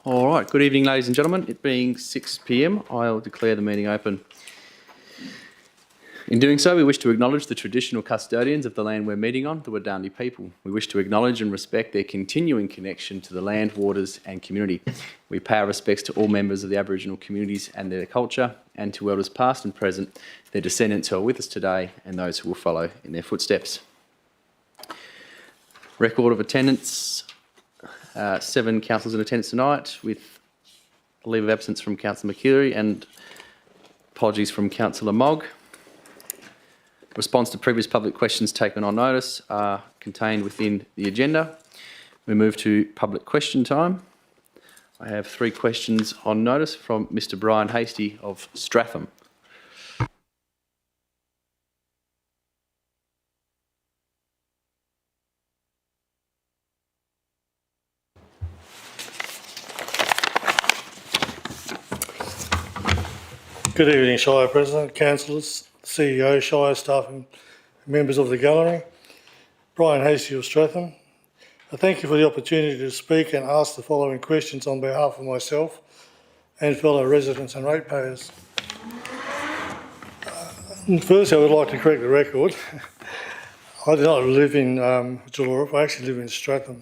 All right, good evening, ladies and gentlemen. It being 6 p.m, I'll declare the meeting open. In doing so, we wish to acknowledge the traditional custodians of the land we're meeting on, the Wadani people. We wish to acknowledge and respect their continuing connection to the land, waters and community. We pay our respects to all members of the Aboriginal communities and their culture, and to elders past and present, their descendants who are with us today and those who will follow in their footsteps. Record of attendance, 7 councillors in attendance tonight, with a leave of absence from Councillor McKeary and apologies from Councillor Mogg. Response to previous public questions taken on notice are contained within the agenda. We move to public question time. I have 3 questions on notice from Mr. Brian Hasty of Stratham. Good evening, Shire President, councillors, CEO, Shire staff and members of the gallery. Brian Hasty of Stratham. I thank you for the opportunity to speak and ask the following questions on behalf of myself and fellow residents and ratepayers. First, I would like to correct the record. I do not live in Jallorap, I actually live in Stratham.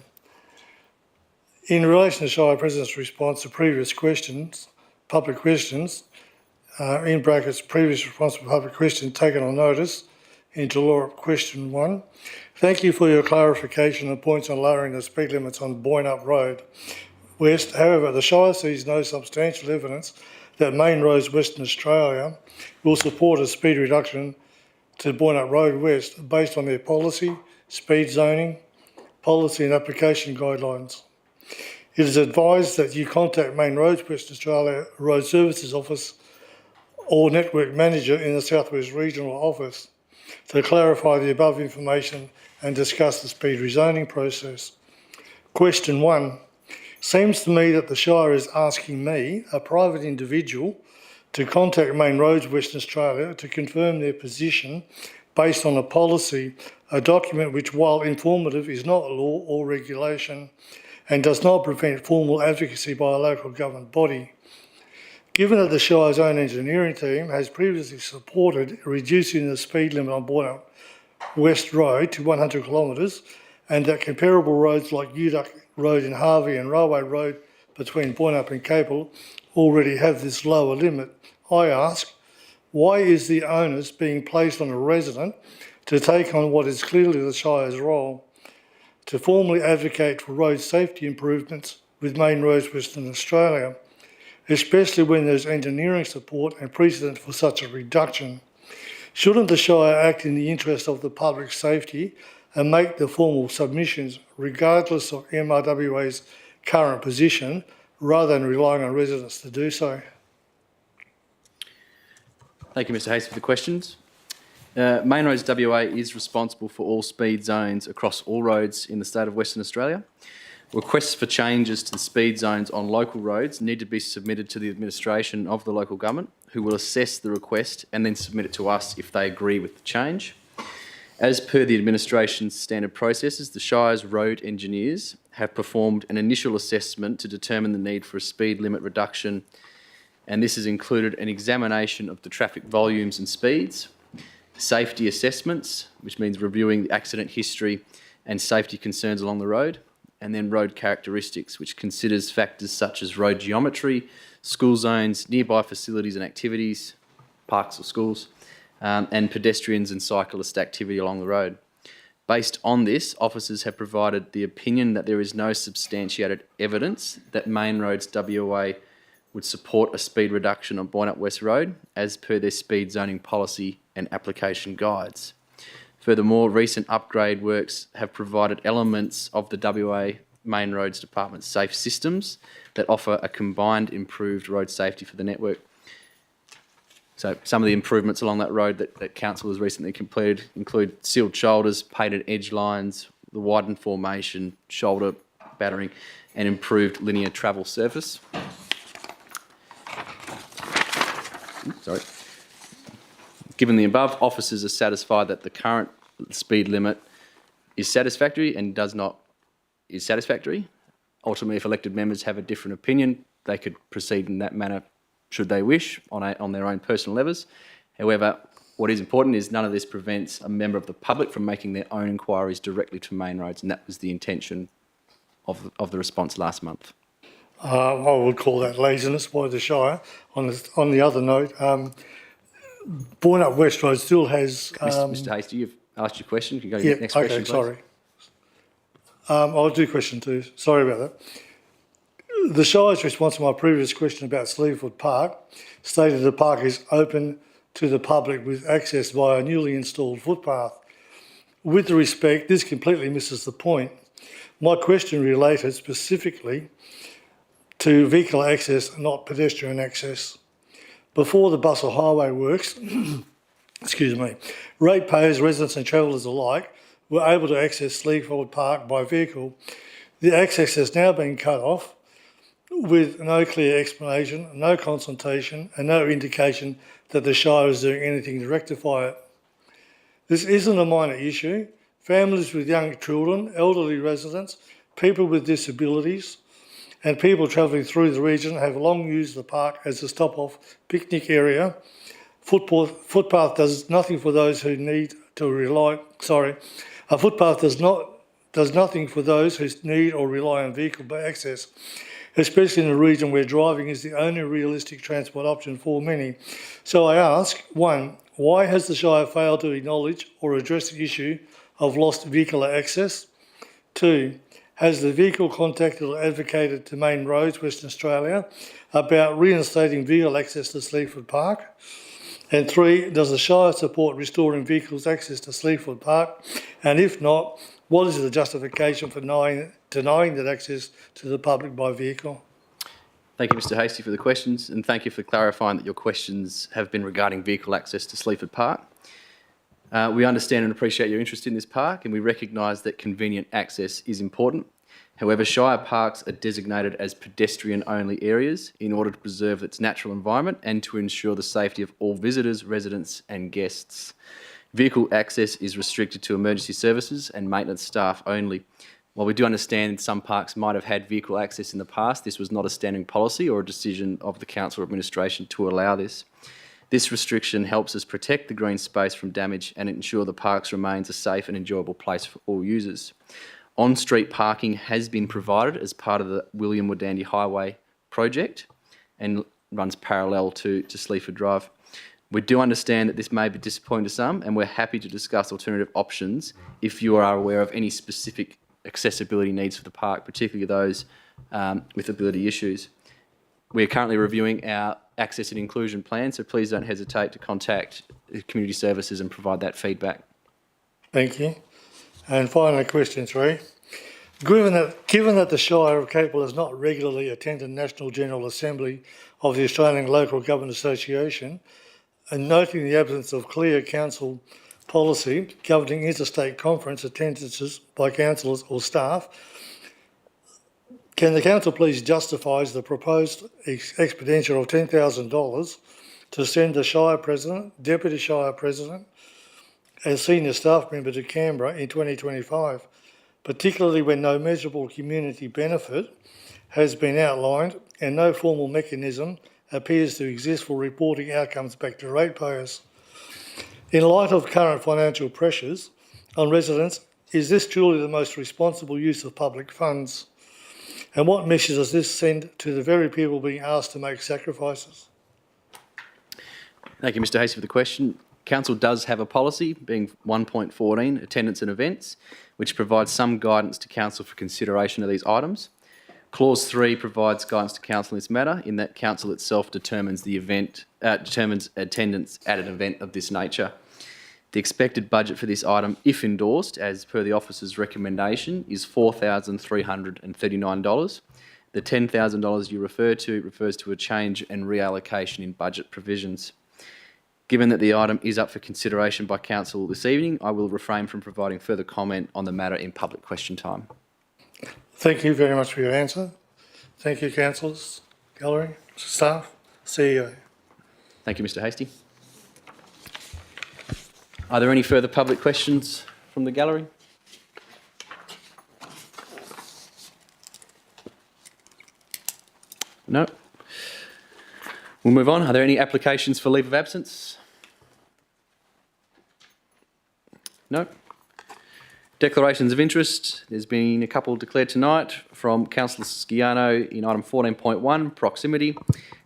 In relation to Shire President's response to previous questions, public questions, in brackets, previous response to public question taken on notice, in Jallorap question 1. Thank you for your clarification and points on lowering the speed limits on Boynup Road West. However, the Shire sees no substantial evidence that main roads Western Australia will support a speed reduction to Boynup Road West based on their policy, speed zoning, policy and application guidelines. It is advised that you contact Main Roads Western Australia Road Services Office or Network Manager in the South West Regional Office to clarify the above information and discuss the speed rezoning process. Question 1. Seems to me that the Shire is asking me, a private individual, to contact Main Roads Western Australia to confirm their position based on a policy, a document which, while informative, is not a law or regulation and does not prevent formal advocacy by a local government body. Given that the Shire's own engineering team has previously supported reducing the speed limit on Boynup West Road to 100 kilometres, and that comparable roads like Uduck Road in Harvey and Railway Road between Boynup and Capel already have this lower limit, I ask, why is the onus being placed on a resident to take on what is clearly the Shire's role, to formally advocate for road safety improvements with Main Roads Western Australia, especially when there's engineering support and precedent for such a reduction? Shouldn't the Shire act in the interest of the public safety and make the formal submissions regardless of MRWA's current position rather than relying on residents to do so? Thank you, Mr. Hasty, for the questions. Main Roads WA is responsible for all speed zones across all roads in the state of Western Australia. Requests for changes to the speed zones on local roads need to be submitted to the administration of the local government, who will assess the request and then submit it to us if they agree with the change. As per the administration's standard processes, the Shire's road engineers have performed an initial assessment to determine the need for a speed limit reduction, and this has included an examination of the traffic volumes and speeds, safety assessments, which means reviewing the accident history and safety concerns along the road, and then road characteristics, which considers factors such as road geometry, school zones, nearby facilities and activities, parks or schools, and pedestrians and cyclist activity along the road. Based on this, officers have provided the opinion that there is no substantiated evidence that Main Roads WA would support a speed reduction on Boynup West Road as per their speed zoning policy and application guides. Furthermore, recent upgrade works have provided elements of the WA Main Roads Department's safe systems that offer a combined improved road safety for the network. So some of the improvements along that road that Council has recently completed include sealed shoulders, painted edge lines, the widened formation, shoulder battering, and improved linear travel surface. Given the above, officers are satisfied that the current speed limit is satisfactory and is satisfactory. ultimately, if elected members have a different opinion, they could proceed in that manner should they wish on their own personal levers. However, what is important is none of this prevents a member of the public from making their own inquiries directly to Main Roads, and that was the intention of the response last month. I would call that laziness by the Shire. On the other note, Born Up West Road still has... Mr Hasty, you've asked your question. Can you go to the next question, please? Sorry. I'll do question 2. Sorry about that. The Shire's response to my previous question about Sleaford Park stated the park is open to the public with access via a newly installed footpath. With respect, this completely misses the point. My question related specifically to vehicle access, not pedestrian access. Before the bus or highway works, excuse me, ratepayers, residents and travellers alike were able to access Sleaford Park by vehicle. The access has now been cut off with no clear explanation, no consultation and no indication that the Shire is doing anything to rectify it. This isn't a minor issue. Families with young children, elderly residents, people with disabilities and people travelling through the region have long used the park as a stop-off picnic area. Footpath does nothing for those who need to rely... A footpath does nothing for those who need or rely on vehicle access, especially in a region where driving is the only realistic transport option for many. So I ask, 1, why has the Shire failed to acknowledge or address the issue of lost vehicular access? 2, has the vehicle contacted or advocated to Main Roads, Western Australia, about reinstating vehicle access to Sleaford Park? And 3, does the Shire support restoring vehicles access to Sleaford Park? And if not, what is the justification for denying that access to the public by vehicle? Thank you, Mr Hasty, for the questions, and thank you for clarifying that your questions have been regarding vehicle access to Sleaford Park. We understand and appreciate your interest in this park, and we recognise that convenient access is important. However, Shire parks are designated as pedestrian-only areas in order to preserve its natural environment and to ensure the safety of all visitors, residents and guests. Vehicle access is restricted to emergency services and maintenance staff only. While we do understand some parks might have had vehicle access in the past, this was not a standing policy or a decision of the council or administration to allow this. This restriction helps us protect the green space from damage and ensure the parks remains a safe and enjoyable place for all users. On-street parking has been provided as part of the William Woodandi Highway project and runs parallel to Sleaford Drive. We do understand that this may be disappointing to some, and we're happy to discuss alternative options if you are aware of any specific accessibility needs for the park, particularly those with ability issues. We are currently reviewing our access and inclusion plan, so please don't hesitate to contact community services and provide that feedback. Thank you. And finally, question 3. Given that the Shire of Capel has not regularly attended National General Assembly of the Australian Local Government Association, and noting the absence of clear council policy governing interstate conference attendances by councillors or staff, can the council please justify the proposed expenditure of $10,000 to send the Shire President, Deputy Shire President and senior staff member to Canberra in 2025, particularly when no measurable community benefit has been outlined and no formal mechanism appears to exist for reporting outcomes back to ratepayers. In light of current financial pressures on residents, is this truly the most responsible use of public funds? And what message does this send to the very people being asked to make sacrifices? Thank you, Mr Hasty, for the question. Council does have a policy, being 1.14, attendance and events, which provides some guidance to Council for consideration of these items. Clause 3 provides guidance to Council in this matter, in that Council itself determines determines attendance at an event of this nature. The expected budget for this item, if endorsed, as per the officer's recommendation, is $4,339. The $10,000 you refer to refers to a change and reallocation in budget provisions. Given that the item is up for consideration by Council this evening, I will refrain from providing further comment on the matter in public question time. Thank you very much for your answer. Thank you, councillors, gallery, staff, CEO. Thank you, Mr Hasty. Are there any further public questions from the gallery? No. We'll move on. Are there any applications for leave of absence? No. Declarations of interest. There's been a couple declared tonight from Councillor Sciano in item 14.1, proximity,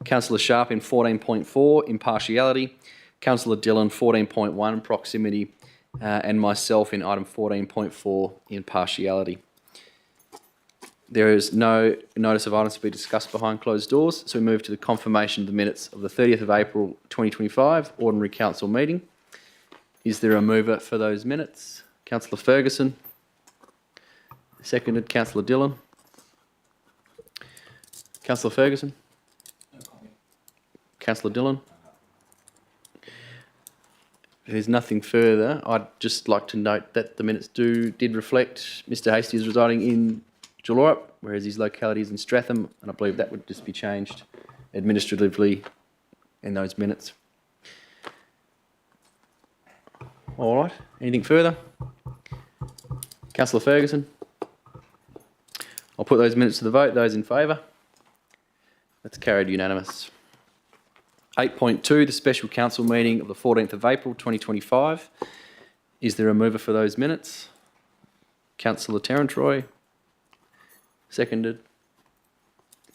Councillor Sharp in 14.4, impartiality, Councillor Dillon 14.1, proximity, and myself in item 14.4, impartiality. There is no notice of items to be discussed behind closed doors, so we move to the confirmation of the minutes of the 30th of April 2025 Ordinary Council meeting. Is there a mover for those minutes? Councillor Ferguson. Seconded, Councillor Dillon. Councillor Ferguson. Councillor Dillon. If there's nothing further, I'd just like to note that the minutes did reflect Mr Hastie's residing in Julurup, whereas his locality is in Stratham, and I believe that would just be changed administratively in those minutes. All right, anything further? Councillor Ferguson. I'll put those minutes to the vote. Those in favour? That's carried unanimous. 8.2, the special council meeting of the 14th of April 2025. Is there a mover for those minutes? Councillor Terrantroy. Seconded.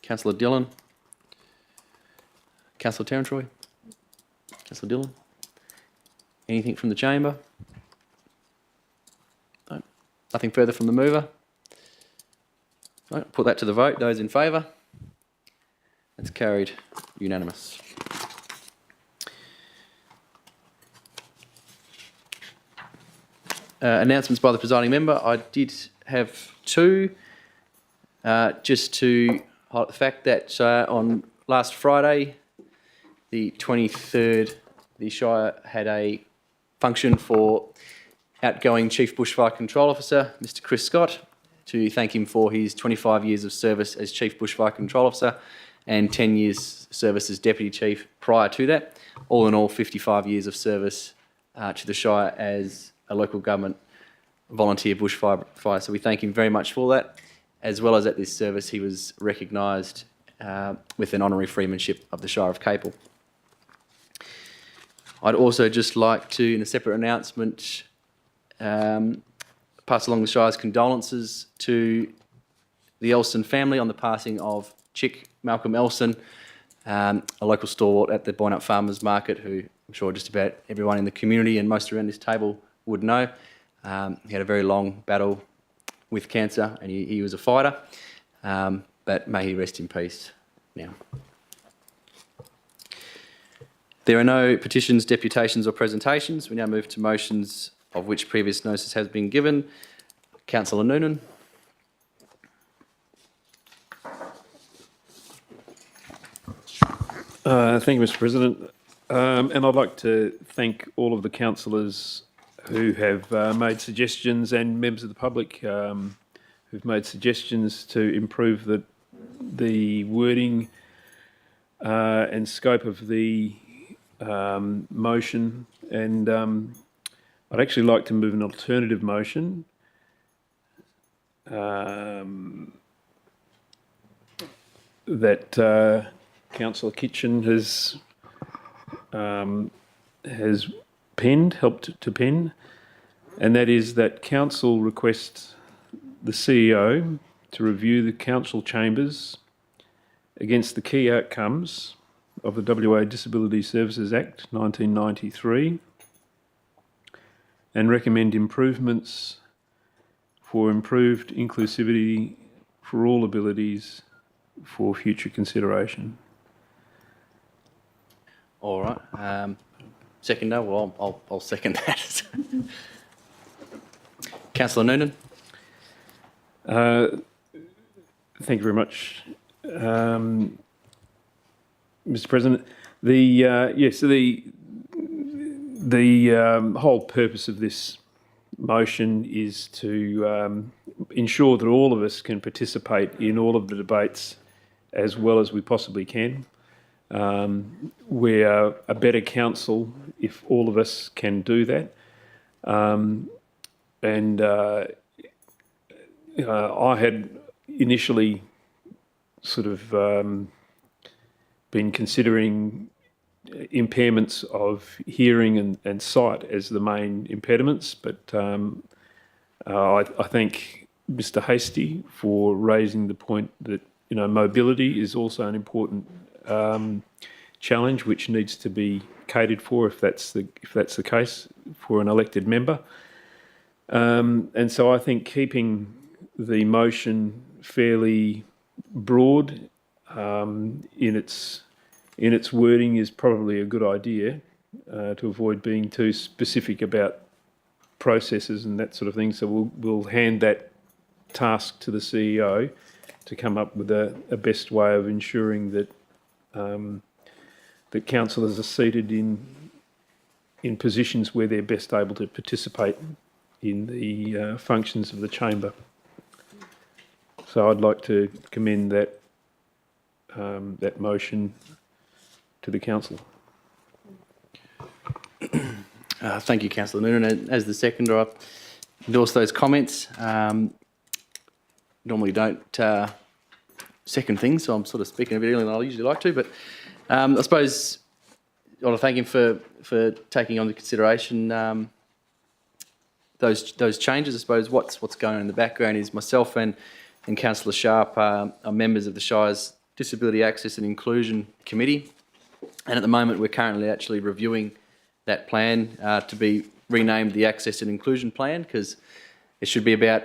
Councillor Dillon. Councillor Terrantroy. Councillor Dillon. Anything from the chamber? No. Nothing further from the mover? No. Put that to the vote. Those in favour? That's carried unanimous. Announcements by the presiding member. I did have two. Just to highlight the fact that on last Friday, the 23rd, the Shire had a function for outgoing Chief Bushfire Control Officer, Mr Chris Scott, to thank him for his 25 years of service as Chief Bushfire Control Officer and 10 years service as Deputy Chief prior to that. All in all, 55 years of service to the Shire as a local government volunteer bushfire. So we thank him very much for that. As well as at this service, he was recognised with an honorary freemanship of the Shire of Capel. I'd also just like to, in a separate announcement, pass along the Shire's condolences to the Elson family on the passing of Chick Malcolm Elson, a local stalwart at the Boynup Farmers Market, who I'm sure just about everyone in the community and most around this table would know. He had a very long battle with cancer, and he was a fighter, but may he rest in peace now. There are no petitions, deputations or presentations. We now move to motions of which previous notice has been given. Councillor Noonan. Thank you, Mr President. And I'd like to thank all of the councillors who have made suggestions, and members of the public who've made suggestions to improve the wording and scope of the motion. And I'd actually like to move an alternative motion that Councillor Kitchen has helped to pen, and that is that Council requests the CEO to review the Council chambers against the key outcomes of the WA Disability Services Act 1993 and recommend improvements for improved inclusivity for all abilities for future consideration. All right. Seconder, well, I'll second that. Councillor Noonan. Thank you very much, Mr. President. The whole purpose of this motion is to ensure that all of us can participate in all of the debates as well as we possibly can. We're a better council if all of us can do that. I had initially sort of been considering impairments of hearing and sight as the main impediments, but I thank Mr. Hastie for raising the point that mobility is also an important challenge which needs to be catered for if that's the case for an elected member. And so I think keeping the motion fairly broad in its wording is probably a good idea to avoid being too specific about processes and that sort of thing. So we'll hand that task to the CEO to come up with a best way of ensuring that that councillors are seated in positions where they're best able to participate in the functions of the chamber. So I'd like to commend that that motion to the council. Thank you, Councillor Noonan. As the seconder, I endorse those comments. Normally don't second things, so I'm sort of speaking a bit earlier than I usually like to, but I suppose I want to thank him for taking on the consideration those changes. I suppose what's going on in the background is myself and Councillor Sharp are members of the Shire's Disability Access and Inclusion Committee, and at the moment we're currently actually reviewing that plan to be renamed the Access and Inclusion Plan, because it should be about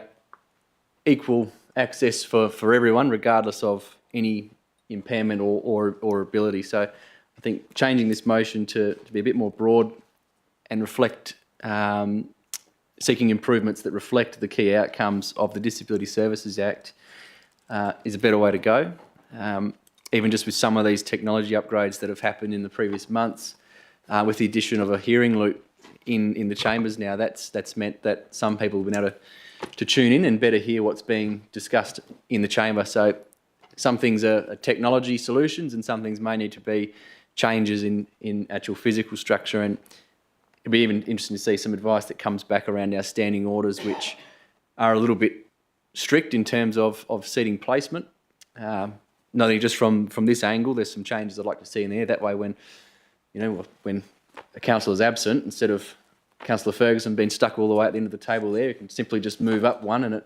equal access for everyone, regardless of any impairment or ability. So I think changing this motion to be a bit more broad and reflect seeking improvements that reflect the key outcomes of the Disability Services Act is a better way to go. Even just with some of these technology upgrades that have happened in the previous months, with the addition of a hearing loop in the chambers now, that's meant that some people have been able to tune in and better hear what's being discussed in the chamber. So some things are technology solutions and some things may need to be changes in actual physical structure, and it'd be even interesting to see some advice that comes back around our standing orders, which are a little bit strict in terms of seating placement. Not only just from this angle, there's some changes I'd like to see in there. That way when a councillor is absent, instead of Councillor Ferguson being stuck all the way at the end of the table there, you can simply just move up one and it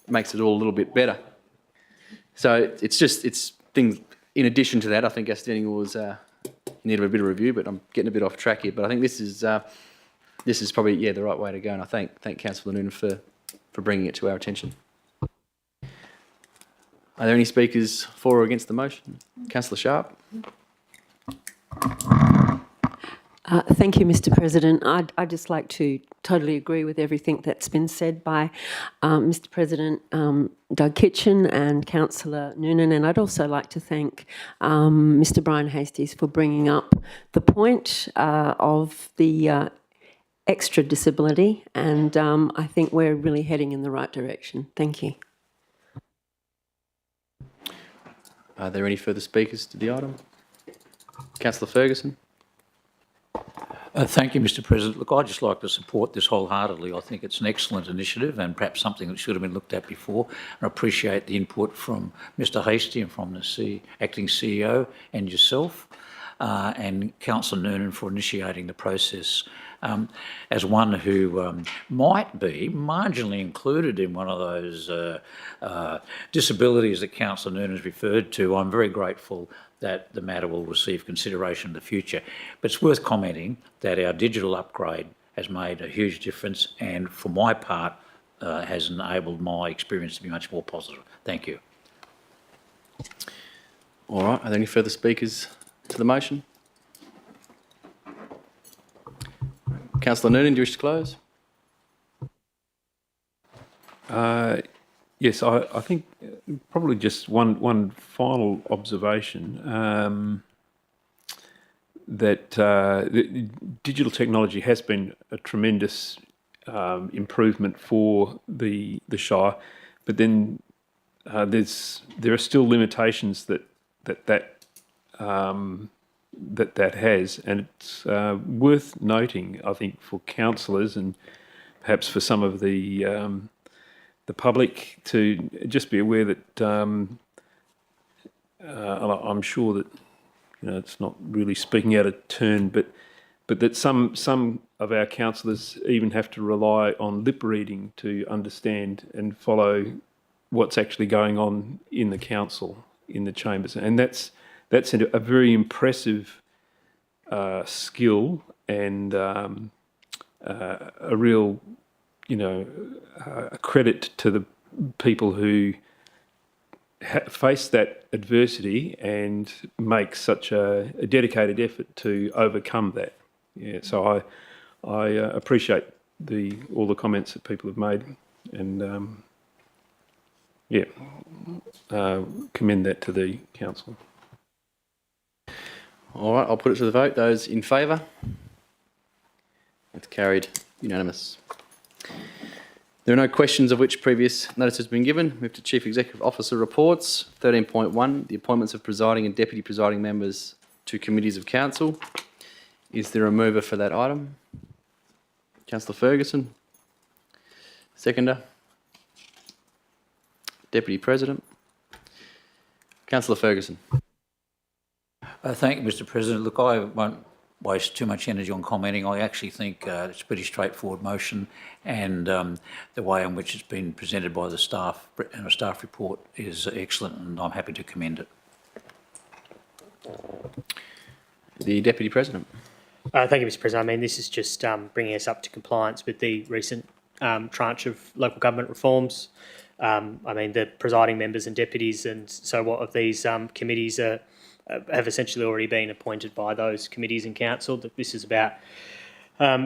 makes it all a little bit better. So it's things, in addition to that, I think our standing orders need a bit of review, but I'm getting a bit off track here. But I think this is probably the right way to go, and I thank Councillor Noonan for bringing it to our attention. Are there any speakers for or against the motion? Councillor Sharp. Thank you, Mr. President. I'd just like to totally agree with everything that's been said by Mr. President Doug Kitchen and Councillor Noonan, and I'd also like to thank Mr. Brian Hastings for bringing up the point of the extra disability, and I think we're really heading in the right direction. Thank you. Are there any further speakers to the item? Councillor Ferguson. Thank you, Mr. President. Look, I'd just like to support this wholeheartedly. I think it's an excellent initiative and perhaps something that should have been looked at before. I appreciate the input from Mr. Hastie and from the acting CEO and yourself, and Councillor Noonan for initiating the process. As one who might be marginally included in one of those disabilities that Councillor Noonan has referred to, I'm very grateful that the matter will receive consideration in the future. But it's worth commenting that our digital upgrade has made a huge difference, and for my part has enabled my experience to be much more positive. Thank you. All right, are there any further speakers to the motion? Councillor Noonan, do you wish to close? Yes, I think probably just one final observation, that digital technology has been a tremendous improvement for the Shire, but then there are still limitations that has, and it's worth noting, I think, for councillors and perhaps for some of the public to just be aware that I'm sure that it's not really speaking out of turn, but that some of our councillors even have to rely on lip reading to understand and follow what's actually going on in the council, in the chambers, and that's a very impressive skill and a real, a credit to the people who face that adversity and make such a dedicated effort to overcome that. Yeah, so I appreciate all the comments that people have made, and commend that to the council. All right, I'll put it to the vote. Those in favour? That's carried. Unanimous. There are no questions of which previous notice has been given. Move to Chief Executive Officer reports. 13.1, the appointments of presiding and deputy presiding members to committees of council. Is there a mover for that item? Councillor Ferguson. Seconder. Deputy President. Councillor Ferguson. Thank you, Mr. President. Look, I won't waste too much energy on commenting. I actually think it's a pretty straightforward motion, and the way in which it's been presented by the staff and a staff report is excellent, and I'm happy to commend it. The Deputy President. Thank you, Mr. President. I mean, this is just bringing us up to compliance with the recent tranche of local government reforms. I mean, the presiding members and deputies and so what of these committees have essentially already been appointed by those committees in council. That this is about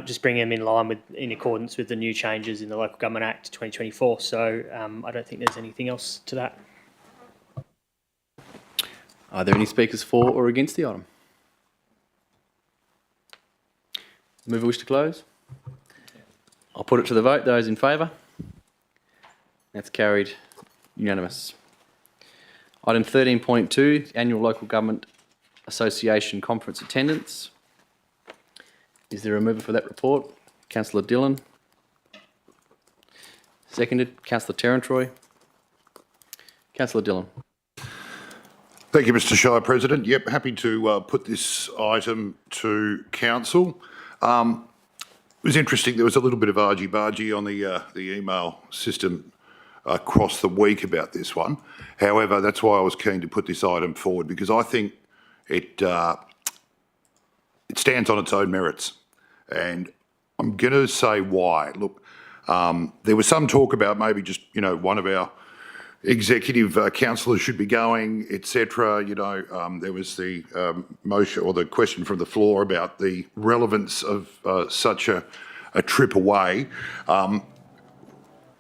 just bringing them in line in accordance with the new changes in the Local Government Act 2024. So I don't think there's anything else to that. Are there any speakers for or against the item? Mover wish to close? I'll put it to the vote. Those in favour? That's carried. Unanimous. Item 13.2, Annual Local Government Association Conference Attendance. Is there a mover for that report? Councillor Dillon. Seconded. Councillor Terrantroy. Councillor Dillon. Thank you, Mr. Shire President. Yep, happy to put this item to council. It was interesting. There was a little bit of argy-bargy on the email system across the week about this one. However, that's why I was keen to put this item forward, because I think it stands on its own merits, and I'm going to say why. Look, there was some talk about maybe just one of our executive councillors should be going, etc. There was the motion or the question from the floor about the relevance of such a trip away.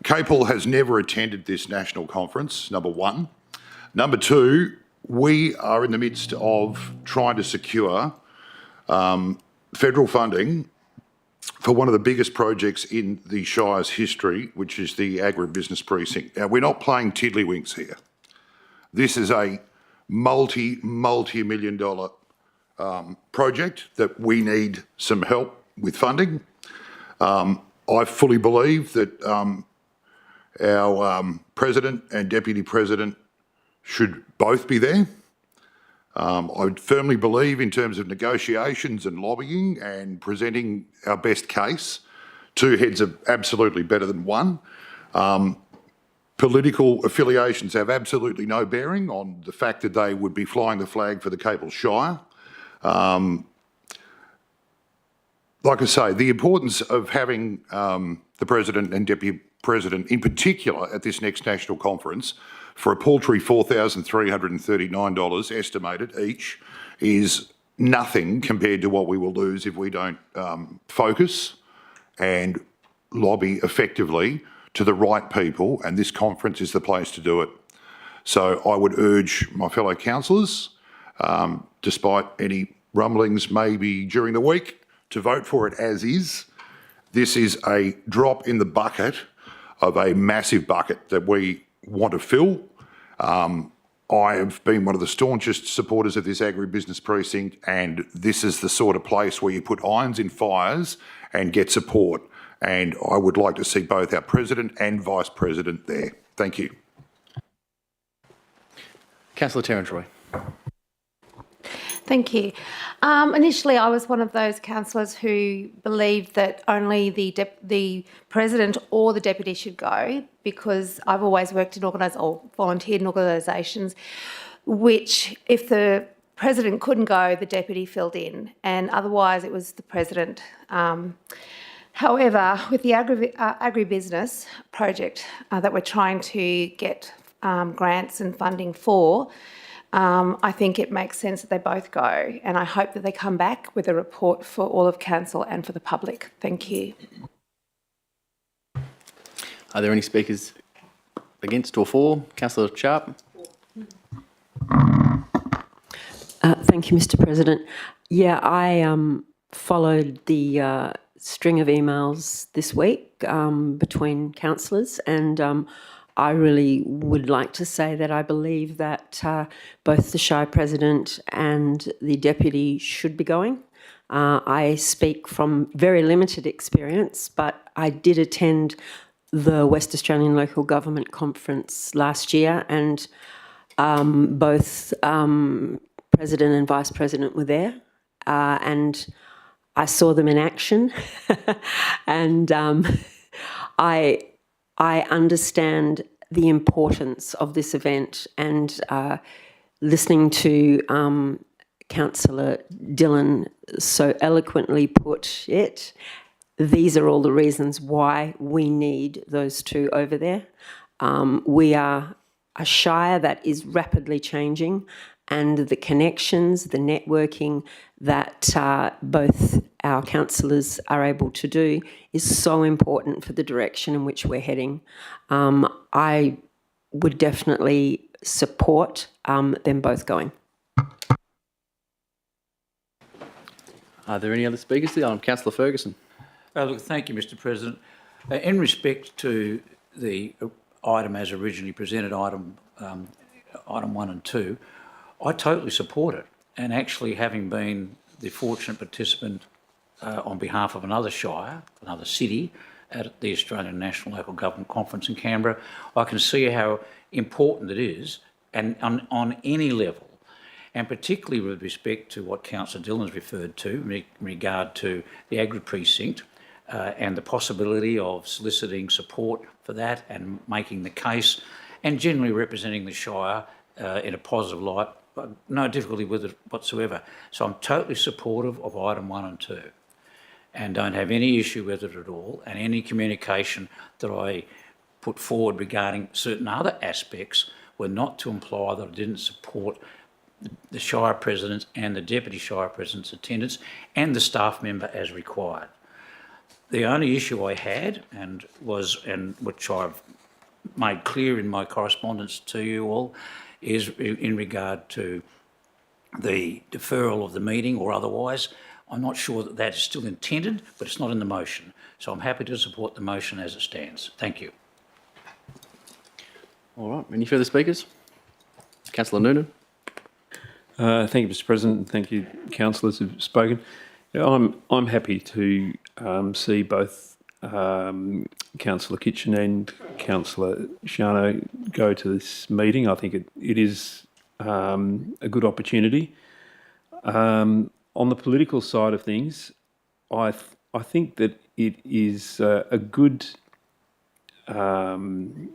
Capel has never attended this national conference, number one. Number two, we are in the midst of trying to secure federal funding for one of the biggest projects in the Shire's history, which is the agribusiness precinct. Now, we're not playing tiddlywinks here. This is a multi-million dollar project that we need some help with funding. I fully believe that our President and Deputy President should both be there. I firmly believe in terms of negotiations and lobbying and presenting our best case, two heads are absolutely better than one. Political affiliations have absolutely no bearing on the fact that they would be flying the flag for the Capel Shire. Like I say, the importance of having the President and Deputy President in particular at this next national conference for a paltry $4,339 estimated each is nothing compared to what we will lose if we don't focus and lobby effectively to the right people, and this conference is the place to do it. So I would urge my fellow councillors, despite any rumblings maybe during the week, to vote for it as is. This is a drop in the bucket of a massive bucket that we want to fill. I have been one of the staunchest supporters of this agribusiness precinct, and this is the sort of place where you put irons in fires and get support. And I would like to see both our President and Vice President there. Thank you. Councillor Terrantroy. Thank you. Initially, I was one of those councillors who believed that only the president or the deputy should go, because I've always worked in or volunteered in organisations which, if the president couldn't go, the deputy filled in, and otherwise it was the president. However, with the agribusiness project that we're trying to get grants and funding for, I think it makes sense that they both go, and I hope that they come back with a report for all of council and for the public. Thank you. Are there any speakers against or for? Councillor Sharp? Thank you, Mr. President. Yeah, I followed the string of emails this week between councillors, and I really would like to say that I believe that both the Shire President and the Deputy should be going. I speak from very limited experience, but I did attend the West Australian Local Government Conference last year, and both President and Vice President were there, and I saw them in action, and I understand the importance of this event, and listening to Councillor Dillon so eloquently put it, these are all the reasons why we need those two over there. We are a shire that is rapidly changing, and the connections, the networking that both our councillors are able to do is so important for the direction in which we're heading. I would definitely support them both going. Are there any other speakers? Councillor Ferguson. Look, thank you, Mr. President. In respect to the item as originally presented, item 1 and 2, I totally support it. And actually, having been the fortunate participant on behalf of another shire, another city, at the Australian National Local Government Conference in Canberra, I can see how important it is, and on any level, and particularly with respect to what Councillor Dillon's referred to in regard to the agri precinct and the possibility of soliciting support for that and making the case and generally representing the Shire in a positive light. No difficulty with it whatsoever. So I'm totally supportive of item 1 and 2 and don't have any issue with it at all, and any communication that I put forward regarding certain other aspects were not to imply that I didn't support the Shire President and the Deputy Shire President's attendance and the staff member as required. The only issue I had, and which I've made clear in my correspondence to you all, is in regard to the deferral of the meeting or otherwise. I'm not sure that that is still intended, but it's not in the motion. So I'm happy to support the motion as it stands. Thank you. All right. Any further speakers? Councillor Noonan. Thank you, Mr. President. Thank you, councillors who've spoken. I'm happy to see both Councillor Kitchen and Councillor Shano go to this meeting. I think it is a good opportunity. On the political side of things, I think that it is a good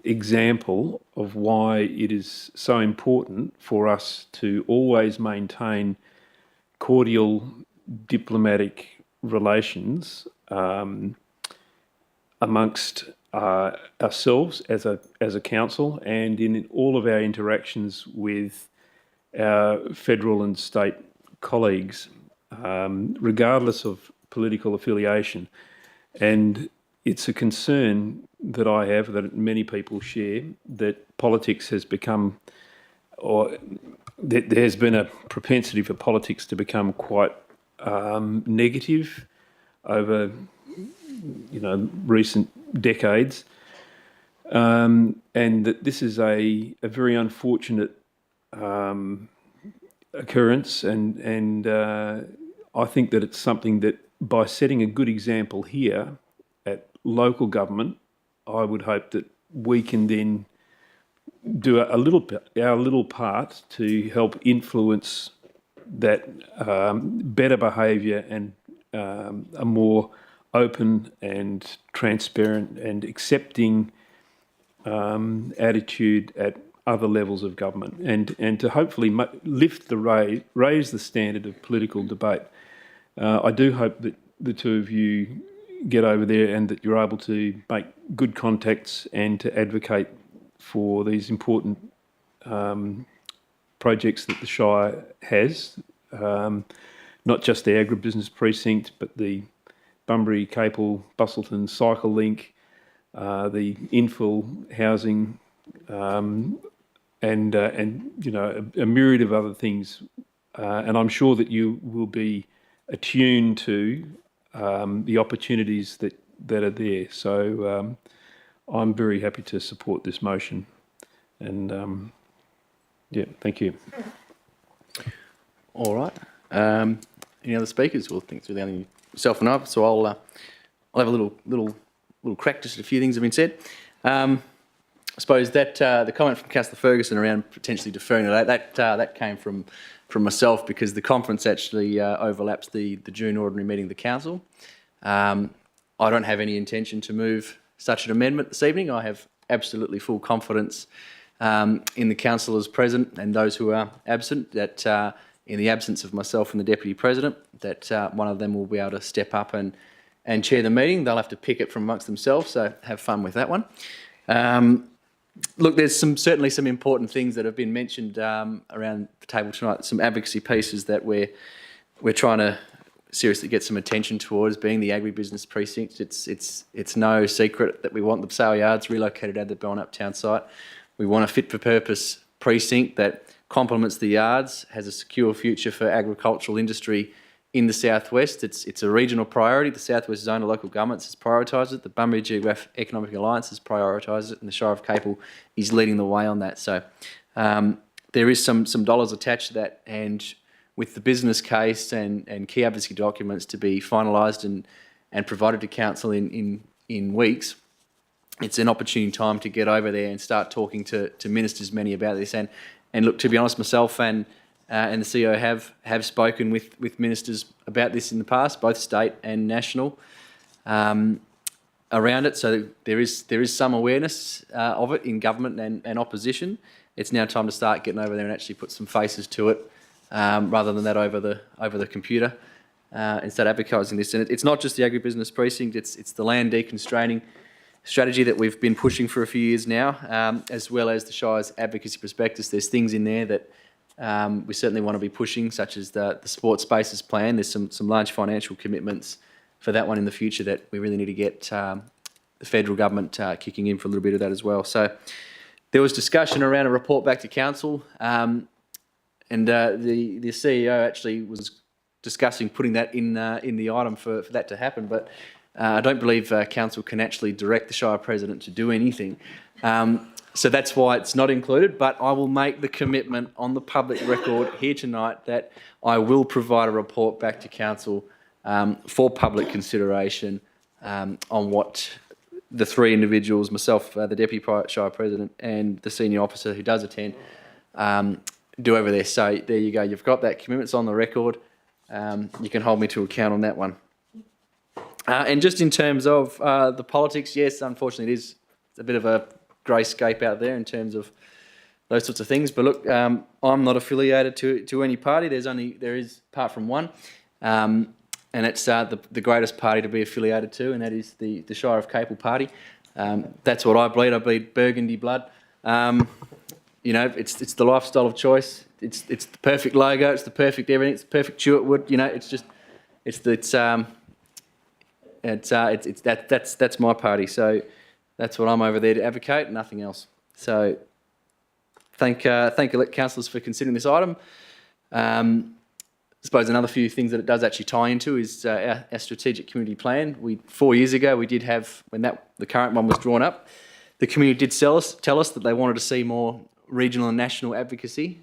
example of why it is so important for us to always maintain cordial diplomatic relations amongst ourselves as a council and in all of our interactions with our federal and state colleagues, regardless of political affiliation. And it's a concern that I have, that many people share, that politics has become, or that there's been a propensity for politics to become quite negative over, recent decades, and that this is a very unfortunate occurrence, and I think that it's something that, by setting a good example here at local government, I would hope that we can then do our little part to help influence that better behaviour and a more open and transparent and accepting attitude at other levels of government, and to hopefully lift the raise the standard of political debate. I do hope that the two of you get over there and that you're able to make good contacts and to advocate for these important projects that the Shire has, not just the agribusiness precinct, but the Bunbury, Capel, Bustleton cycle link, the infill housing, and you know, a myriad of other things. And I'm sure that you will be attuned to the opportunities that are there. So I'm very happy to support this motion. And yeah, thank you. All right. Any other speakers? Well, I think it's really only myself and I. So I'll have a little crack. Just a few things have been said. I suppose that the comment from Councillor Ferguson around potentially deferring that came from myself, because the conference actually overlaps the June ordinary meeting of the council. I don't have any intention to move such an amendment this evening. I have absolutely full confidence in the councillors present and those who are absent, that in the absence of myself and the Deputy President, that one of them will be able to step up and chair the meeting. They'll have to pick it from amongst themselves, so have fun with that one. Look, there's certainly some important things that have been mentioned around the table tonight, some advocacy pieces that we're trying to seriously get some attention towards, being the agribusiness precinct. It's no secret that we want the sale yards relocated out of the Belknap town site. We want a fit-for-purpose precinct that complements the yards, has a secure future for agricultural industry in the southwest. It's a regional priority. The Southwest Zone of Local Governments has prioritised it. The Bunbury Geographic Economic Alliance has prioritised it, and the Shire of Capel is leading the way on that. So there is some dollars attached to that, and with the business case and key advocacy documents to be finalised and provided to council in weeks, it's an opportune time to get over there and start talking to ministers many about this. And look, to be honest, myself and the CEO have spoken with ministers about this in the past, both state and national, around it. So there is some awareness of it in government and opposition. It's now time to start getting over there and actually put some faces to it, rather than that over the computer, and start advertising this. And it's not just the agribusiness precinct; it's the land deconstraining strategy that we've been pushing for a few years now, as well as the Shire's advocacy prospectus. There's things in there that we certainly want to be pushing, such as the sports spaces plan. There's some large financial commitments for that one in the future that we really need to get the federal government kicking in for a little bit of that as well. So there was discussion around a report back to council, and the CEO actually was discussing putting that in the item for that to happen, but I don't believe council can actually direct the Shire President to do anything. So that's why it's not included, but I will make the commitment on the public record here tonight that I will provide a report back to council for public consideration on what the three individuals, myself, the Deputy Shire President and the senior officer who does attend, do over there. So there you go, you've got that commitment, it's on the record. You can hold me to account on that one. And just in terms of the politics, yes, unfortunately it's a bit of a greyscape out there in terms of those sorts of things. But look, I'm not affiliated to any party. There is apart from one, and it's the greatest party to be affiliated to, and that is the Shire of Capel party. That's what I bleed. I bleed burgundy blood. You know, it's the lifestyle of choice. It's the perfect logo. It's the perfect everything. It's the perfect Stuartwood. You know, that's my party. So that's what I'm over there to advocate, nothing else. So thank elect councillors for considering this item. I suppose another few things that it does actually tie into is our strategic community plan. 4 years ago we did have, when the current one was drawn up, the community did tell us that they wanted to see more regional and national advocacy.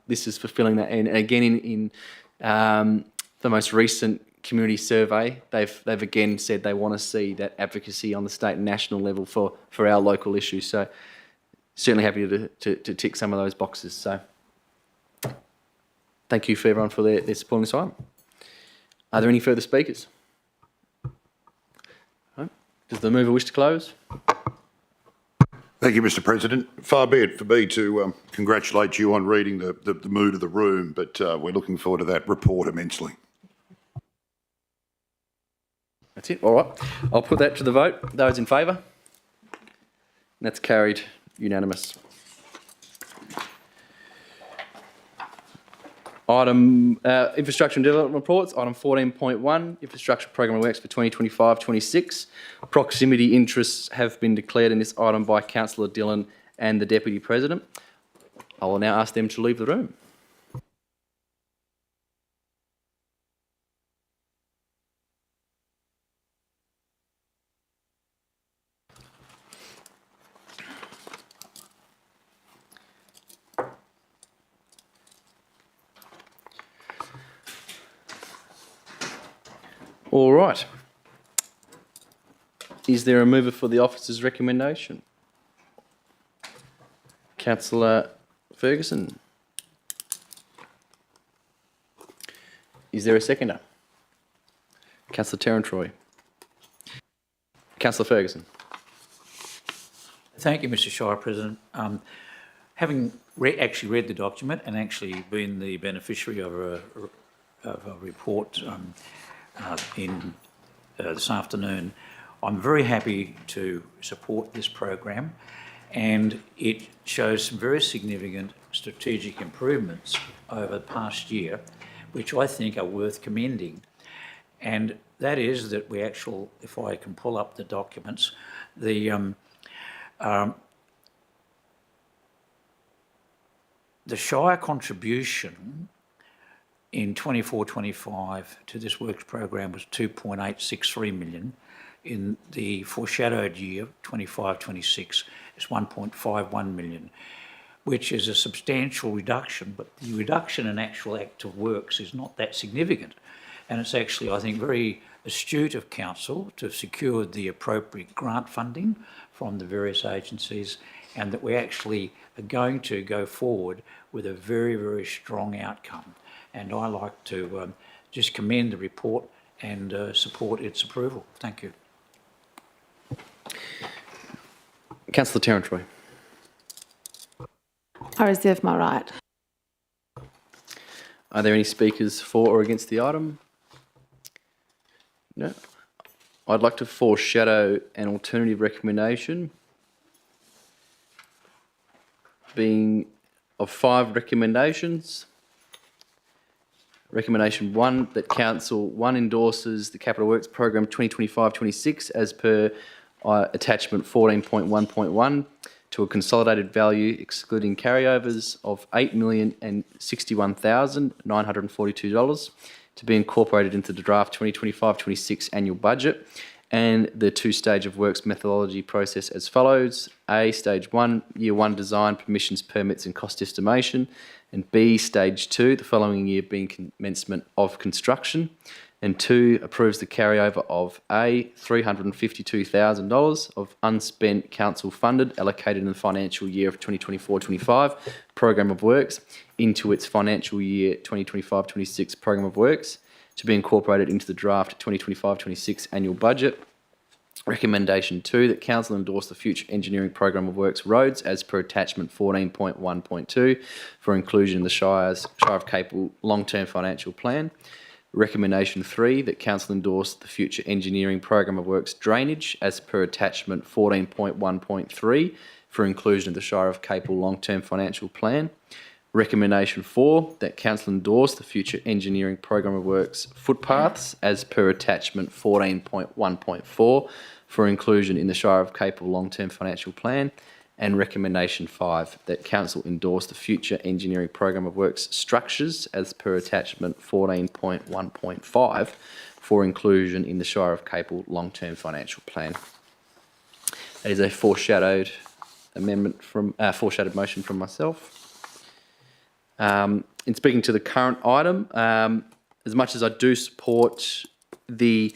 This is fulfilling that, and again in the most recent community survey, they've again said they want to see that advocacy on the state and national level for our local issues. So certainly happy to tick some of those boxes. So Thank you for everyone for their support on this item. Are there any further speakers? No? Does the mover wish to close? Thank you, Mr. President. Far be it for me to congratulate you on reading the mood of the room, but we're looking forward to that report immensely. That's it. All right. I'll put that to the vote. Those in favour? That's carried unanimous. Item Infrastructure and Development Reports, item 14.1, Infrastructure Program of Works for 2025-26. Proximity interests have been declared in this item by Councillor Dillon and the Deputy President. I will now ask them to leave the room. All right. Is there a mover for the officer's recommendation? Councillor Ferguson. Is there a seconder? Councillor Terran-Troy. Councillor Ferguson. Thank you, Mr. Shire President. Having actually read the document and actually been the beneficiary of a report this afternoon, I'm very happy to support this program, and it shows some very significant strategic improvements over the past year, which I think are worth commending. And that is that we actually, if I can pull up the documents, the Shire contribution in 24-25 to this works program was 2.863 million. In the foreshadowed year, 25-26, it's 1.51 million, which is a substantial reduction, but the reduction in actual active works is not that significant. And it's actually, I think, very astute of council to have secured the appropriate grant funding from the various agencies, and that we actually are going to go forward with a very, very strong outcome. And I like to just commend the report and support its approval. Thank you. Councillor Terran-Troy. I reserve my right. Are there any speakers for or against the item? No. I'd like to foreshadow an alternative recommendation being of 5 recommendations. Recommendation 1, that Council 1 endorses the Capital Works Program 2025-26 as per attachment 14.1.1 to a consolidated value excluding carryovers of $8,061,942 to be incorporated into the draft 2025-26 annual budget, and the 2-stage of works methodology process as follows. A, Stage 1, Year 1 design, permissions, permits and cost estimation, and B, Stage 2, the following year being commencement of construction, and 2, approves the carryover of A, $352,000 of unspent council funded allocated in the financial year of 2024-25 program of works into its financial year 2025-26 program of works to be incorporated into the draft 2025-26 annual budget. Recommendation 2, that Council endorse the future engineering program of works roads as per attachment 14.1.2 for inclusion in the Shire of Capel long-term financial plan. Recommendation 3, that Council endorse the future engineering program of works drainage as per attachment 14.1.3 for inclusion in the Shire of Capel long-term financial plan. Recommendation 4, that Council endorse the future engineering program of works footpaths as per attachment 14.1.4 for inclusion in the Shire of Capel long-term financial plan. And recommendation 5, that Council endorse the future engineering program of works structures as per attachment 14.1.5 for inclusion in the Shire of Capel long-term financial plan. That is a foreshadowed foreshadowed motion from myself. In speaking to the current item, as much as I do support the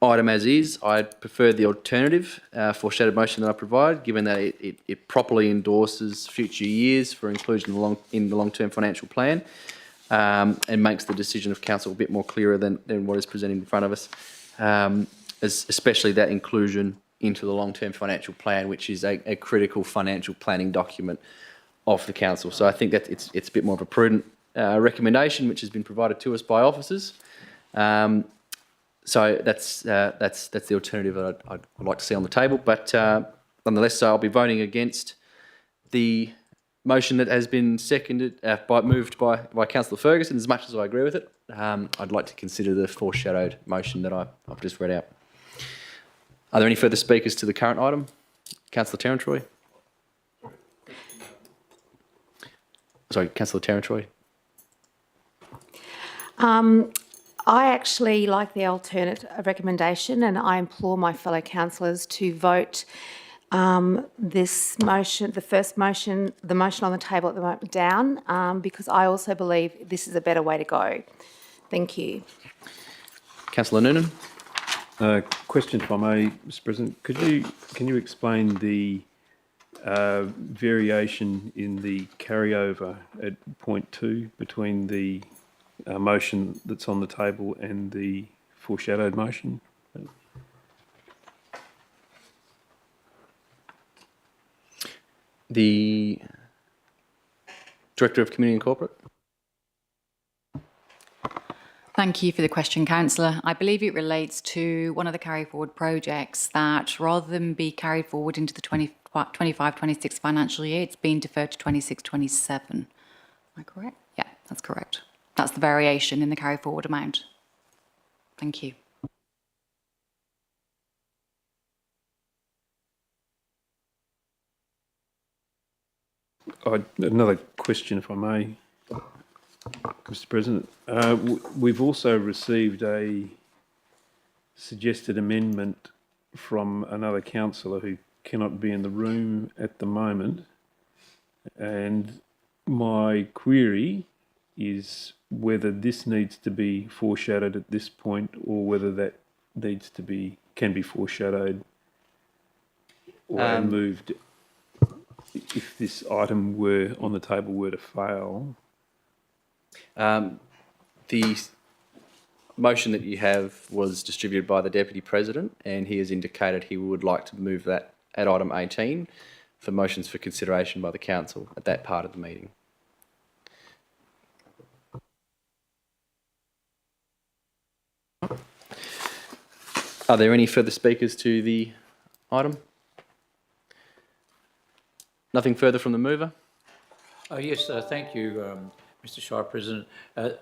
item as is, I prefer the alternative foreshadowed motion that I provide, given that it properly endorses future years for inclusion in the long-term financial plan. and makes the decision of council a bit more clearer than what is presented in front of us, especially that inclusion into the long-term financial plan, which is a critical financial planning document of the council. So I think that it's a bit more of a prudent recommendation, which has been provided to us by officers. So that's the alternative that I'd like to see on the table. But nonetheless, so I'll be voting against the motion that has been moved by Councillor Ferguson. As much as I agree with it, I'd like to consider the foreshadowed motion that I've just read out. Are there any further speakers to the current item? Councillor Terrantroy. Sorry, Councillor Terrantroy. I actually like the alternate recommendation, and I implore my fellow councillors to vote this motion, the motion on the table at the moment, down, because I also believe this is a better way to go. Thank you. Councillor Noonan. Question, if I may, Mr. President. Can you explain the variation in the carryover at point 2 between the motion that's on the table and the foreshadowed motion? The Director of Community and Corporate. Thank you for the question, Councillor. I believe it relates to one of the carry forward projects that, rather than be carried forward into the 25-26 financial year, it's been deferred to 26-27. Am I correct? Yeah, that's correct. That's the variation in the carry forward amount. Thank you. Another question, if I may, Mr. President. We've also received a suggested amendment from another councillor who cannot be in the room at the moment, and my query is whether this needs to be foreshadowed at this point, or whether that can be foreshadowed or moved if this item on the table were to fail. The motion that you have was distributed by the Deputy President, and he has indicated he would like to move that at item 18 for motions for consideration by the Council at that part of the meeting. Are there any further speakers to the item? Nothing further from the mover? Yes, thank you, Mr. Shire President. I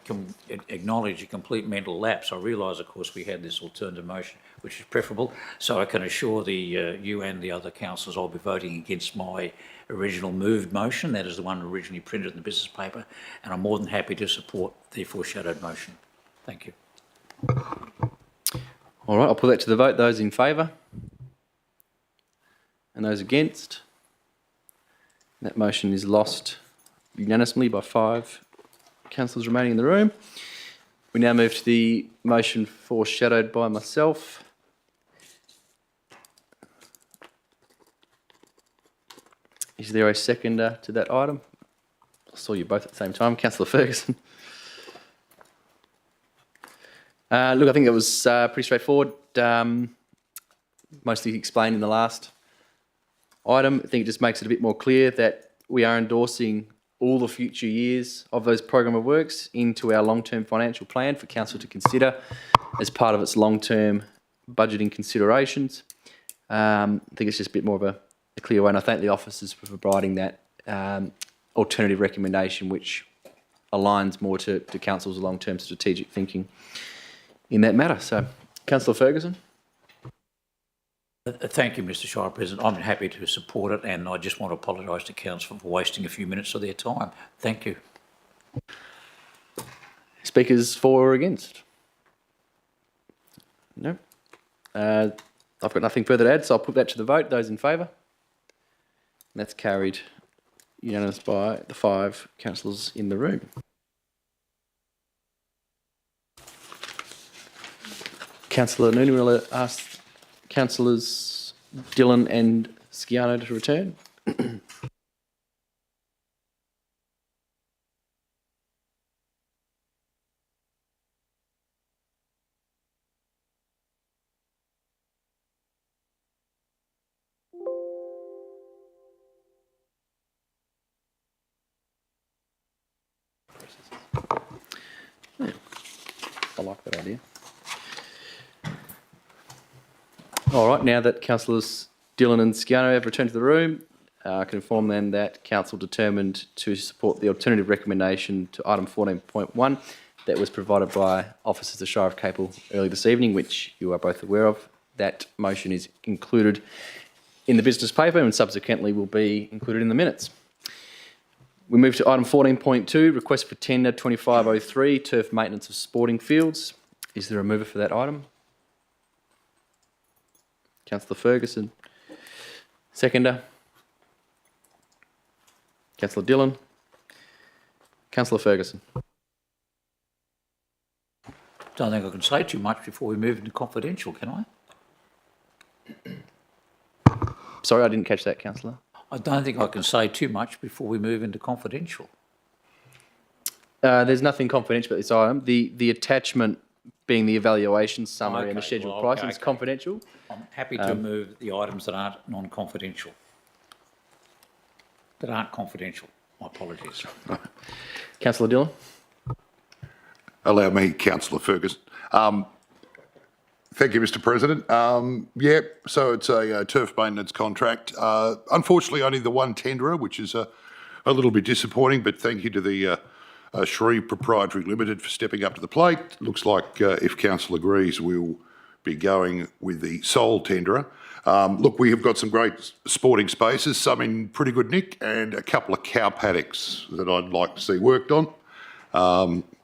can acknowledge a complete mental lapse. I realise, of course, we had this alternative motion, which is preferable. So I can assure you and the other councillors I'll be voting against my original moved motion. That is the one originally printed in the business paper. And I'm more than happy to support the foreshadowed motion. Thank you. All right, I'll put that to the vote. Those in favour? And those against? That motion is lost unanimously by 5 councillors remaining in the room. We now move to the motion foreshadowed by myself. Is there a seconder to that item? I saw you both at the same time. Councillor Ferguson. Look, I think it was pretty straightforward. Mostly explained in the last item. I think it just makes it a bit more clear that we are endorsing all the future years of those program of works into our long-term financial plan for council to consider as part of its long-term budgeting considerations. I think it's just a bit more of a clear way, and I thank the officers for providing that alternative recommendation, which aligns more to council's long-term strategic thinking in that matter. So, Councillor Ferguson. Thank you, Mr. Shire President. I'm happy to support it, and I just want to apologise to council for wasting a few minutes of their time. Thank you. Speakers for or against? No. I've got nothing further to add, so I'll put that to the vote. Those in favour? And that's carried unanimous by the 5 councillors in the room. Councillor Noonan, will ask Councillors Dillon and Sciano to return. like that idea. All right, now that councillors Dillon and Sciano have returned to the room, I can inform them that council determined to support the alternative recommendation to item 14.1 that was provided by officers of the Shire of Capel early this evening, which you are both aware of. That motion is included in the business paper and subsequently will be included in the minutes. We move to item 14.2, request for tender 2503, turf maintenance of sporting fields. Is there a mover for that item? Councillor Ferguson. Seconder. Councillor Dillon. Councillor Ferguson. Don't think I can say too much before we move into confidential, can I? Sorry, I didn't catch that, councillor. I don't think I can say too much before we move into confidential. There's nothing confidential about this item. The attachment being the evaluation summary and the Okay, scheduled well, pricing okay, is okay. confidential. I'm happy to move the items that aren't non-confidential. That aren't confidential. My apologies. Councillor Dillon. Allow me, Councillor Ferguson. Thank you, Mr. President. Yeah, so it's a turf maintenance contract. Unfortunately, only the one tenderer, which is a little bit disappointing, but thank you to the Shire Proprietary Limited for stepping up to the plate. Looks like, if council agrees, we'll be going with the sole tenderer. Look, we have got some great sporting spaces, some in pretty good nick, and a couple of cow paddocks that I'd like to see worked on.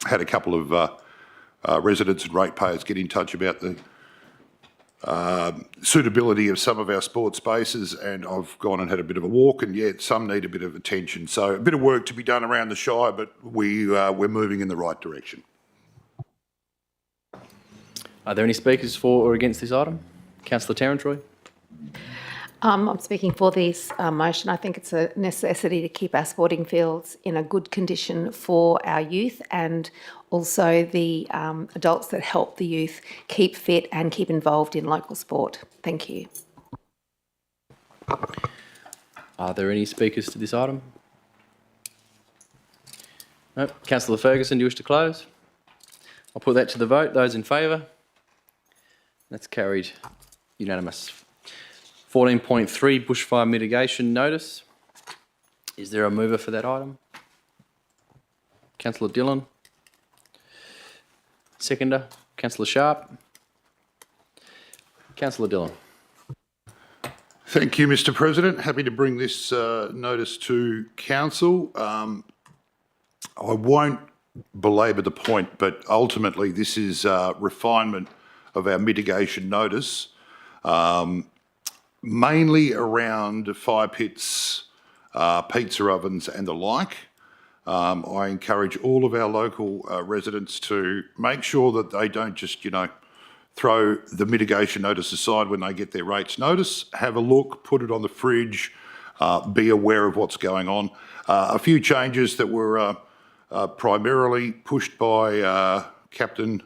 Had a couple of residents and ratepayers get in touch about the suitability of some of our sport spaces, and I've gone and had a bit of a walk, and yeah, some need a bit of attention. So a bit of work to be done around the Shire, but we're moving in the right direction. Are there any speakers for or against this item? Councillor Tarantroy. I'm speaking for this motion. I think it's a necessity to keep our sporting fields in a good condition for our youth and also the adults that help the youth keep fit and keep involved in local sport. Thank you. Are there any speakers to this item? No. Councillor Ferguson, do you wish to close? I'll put that to the vote. Those in favour? That's carried unanimous. 14.3, bushfire mitigation notice. Is there a mover for that item? Councillor Dillon. Seconder, Councillor Sharp. Councillor Dillon. Thank you, Mr. President. Happy to bring this notice to council. I won't belabour the point, but ultimately this is refinement of our mitigation notice, mainly around fire pits, pizza ovens and the like. I encourage all of our local residents to make sure that they don't just, throw the mitigation notice aside when they get their rates notice. Have a look, put it on the fridge, be aware of what's going on. A few changes that were primarily pushed by Captain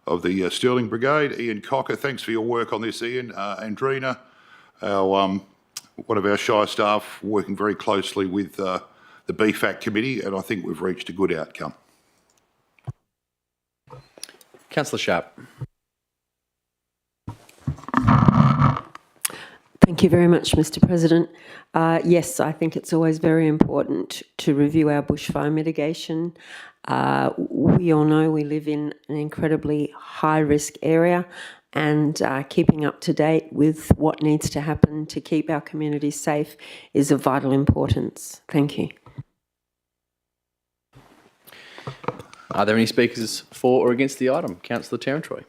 of the Stirling Brigade, Ian Cocker. Thanks for your work on this, Ian. Andrina, one of our Shire staff, working very closely with the BFAC committee, and I think we've reached a good outcome. Councillor Sharp. Thank you very much, Mr. President. Yes, I think it's always very important to review our bushfire mitigation. We all know we live in an incredibly high-risk area, and keeping up to date with what needs to happen to keep our communities safe is of vital importance. Thank you. Are there any speakers for or against the item? Councillor Tarantroy.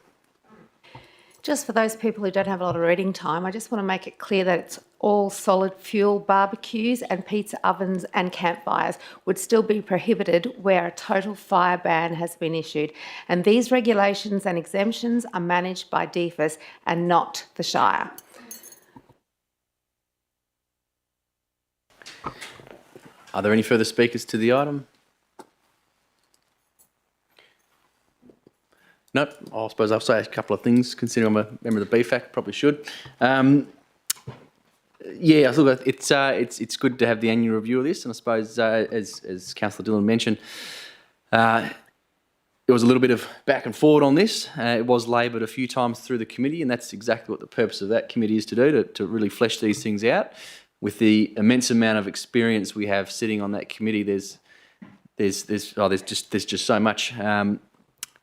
Just for those people who don't have a lot of reading time, I just want to make it clear that it's all solid fuel barbecues and pizza ovens and campfires would still be prohibited where a total fire ban has been issued. And these regulations and exemptions are managed by DFAS and not the Shire. Are there any further speakers to the item? Nope. I suppose I'll say a couple of things, considering I'm a member of the BFAC, probably should. Yeah, look, it's good to have the annual review of this, and I suppose, as Councillor Dillon mentioned, there was a little bit of back and forward on this. It was laboured a few times through the committee, and that's exactly what the purpose of that committee is to do, to really flesh these things out. With the immense amount of experience we have sitting on that committee, there's just so much. It'd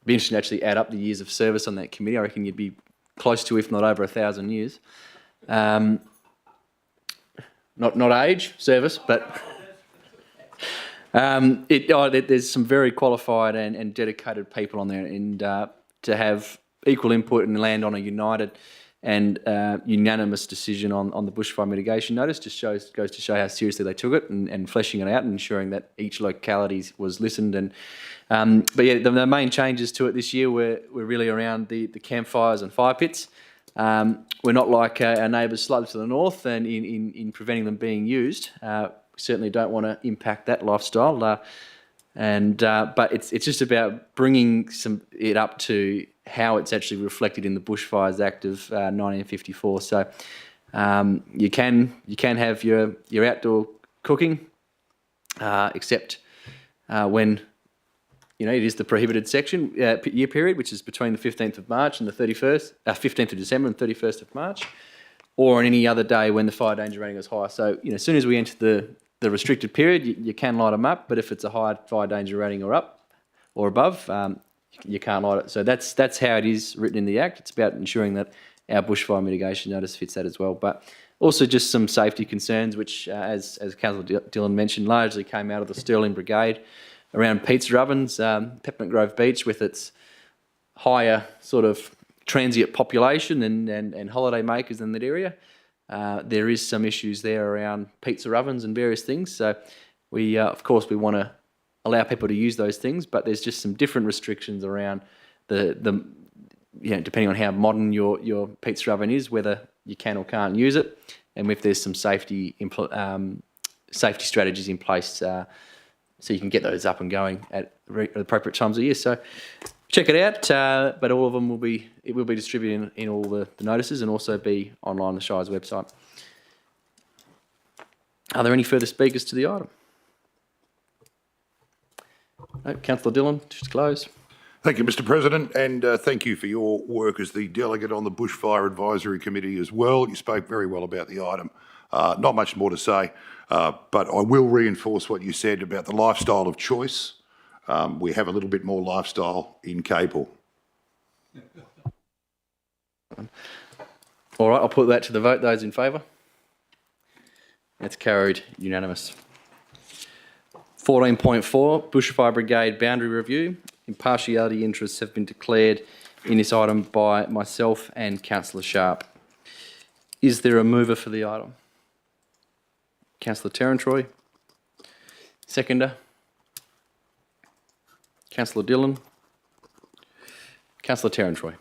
be interesting to actually add up the years of service on that committee. I reckon you'd be close to, if not over 1,000 years. Not age, service, but there's some very qualified and dedicated people on there, and to have equal input and land on a united and unanimous decision on the bushfire mitigation notice just goes to show how seriously they took it, and fleshing it out and ensuring that each locality was listened. And but yeah, the main changes to it this year were really around the campfires and fire pits. We're not like our neighbours slightly to the north, and in preventing them being used. We certainly don't want to impact that lifestyle. But it's just about bringing it up to how it's actually reflected in the Bushfires Act of 1954. So you can have your outdoor cooking, except when it is the prohibited section year period, which is between the 15th of March and the 15th of December and 31st of March, or on any other day when the fire danger rating is high. So as soon as we enter the restricted period, you can light them up, but if it's a high fire danger rating or above, you can't light it. So that's how it is written in the Act. It's about ensuring that our bushfire mitigation notice fits that as well. But also just some safety concerns, which, as Councillor Dillon mentioned, largely came out of the Stirling Brigade around pizza ovens, Peppermint Grove Beach, with its higher sort of transient population and holiday makers in that area. There is some issues there around pizza ovens and various things. So we, of course, we want to allow people to use those things, but there's just some different restrictions around depending on how modern your pizza oven is, whether you can or can't use it, and if there's some safety strategies in place so you can get those up and going at appropriate times of year. So check it out, but all of them will be distributed in all the notices, and also be online on the Shire's website. Are there any further speakers to the item? No, Councillor Dillon, just to close. Thank you, Mr. President, and thank you for your work as the delegate on the Bushfire Advisory Committee as well. You spoke very well about the item. Not much more to say, but I will reinforce what you said about the lifestyle of choice. We have a little bit more lifestyle in Capel. All right, I'll put that to the vote. Those in favour? That's carried unanimous. 14.4, Bushfire Brigade Boundary Review. Impartiality interests have been declared in this item by myself and Councillor Sharp. Is there a mover for the item? Councillor Terrantroy. Seconder. Councillor Dillon. Councillor Terrantroy.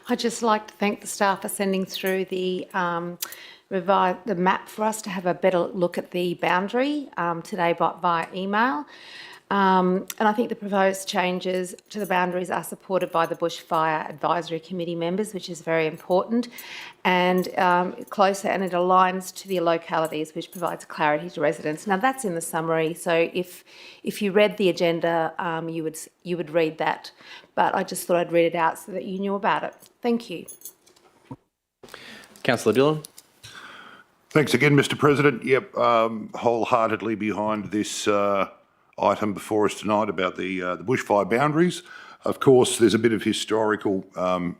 I'd just like to thank the staff for sending through the map for us to have a better look at the boundary today via email. And I think the proposed changes to the boundaries are supported by the Bushfire Advisory Committee members, which is very important, and closer, and it aligns to the localities, which provides clarity to residents. Now that's in the summary, so if you read the agenda, you would read that, but I just thought I'd read it out so that you knew about it. Thank you. Councillor Dillon. Thanks again, Mr. President. Yep, wholeheartedly behind this item before us tonight about the bushfire boundaries. Of course, there's a bit of historical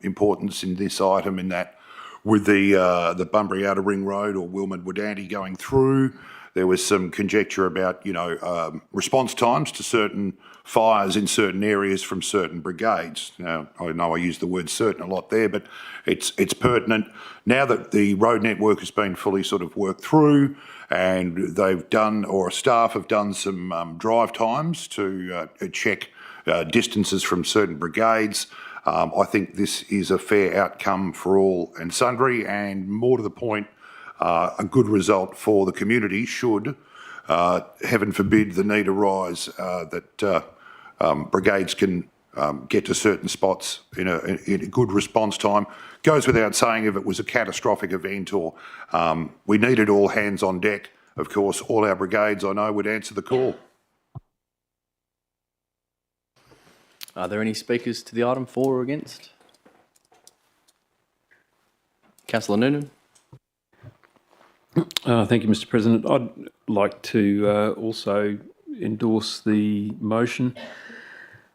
importance in this item, in that with the Bunbury Outer Ring Road, or Wilmot-Woodante, going through, there was some conjecture about response times to certain fires in certain areas from certain brigades. Now, I know I use the word certain a lot there, but it's pertinent. Now that the road network has been fully sort of worked through, and they've done, or staff have done, some drive times to check distances from certain brigades, I think this is a fair outcome for all and sundry, and more to the point, a good result for the community should, heaven forbid, the need arise that brigades can get to certain spots in a good response time. Goes without saying, if it was a catastrophic event, or we needed all hands on deck, of course, all our brigades, I know, would answer the call. Are there any speakers to the item for or against? Councillor Noonan. Thank you, Mr. President. I'd like to also endorse the motion.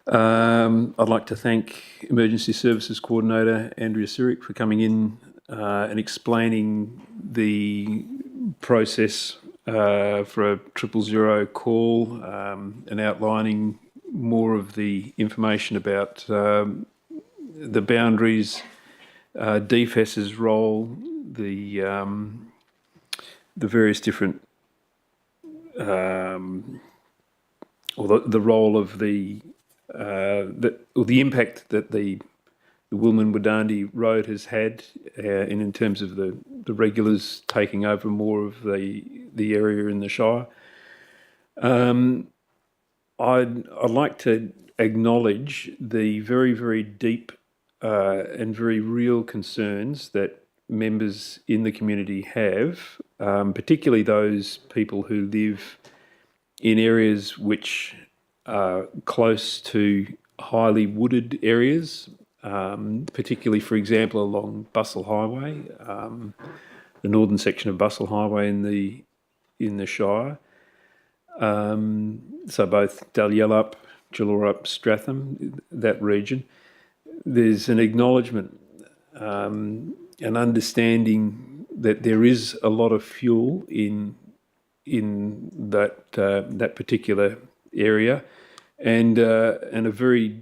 I'd like to thank Emergency Services Coordinator Andrea Sirik for coming in and explaining the process for a 000 call and outlining more of the information about the boundaries, DFES's role, the various different, or the role of the impact that the Wilman-Wadandi Road has had in terms of the regulars taking over more of the area in the Shire. I'd like to acknowledge the very, very deep and very real concerns that members in the community have, particularly those people who live in areas which are close to highly wooded areas, particularly, for example, along Bustle Highway, the northern section of Bustle Highway in the Shire. So both Dalyellup, Jalarup, Stratham, that region. There's an acknowledgement, an understanding that there is a lot of fuel in that particular area, and a very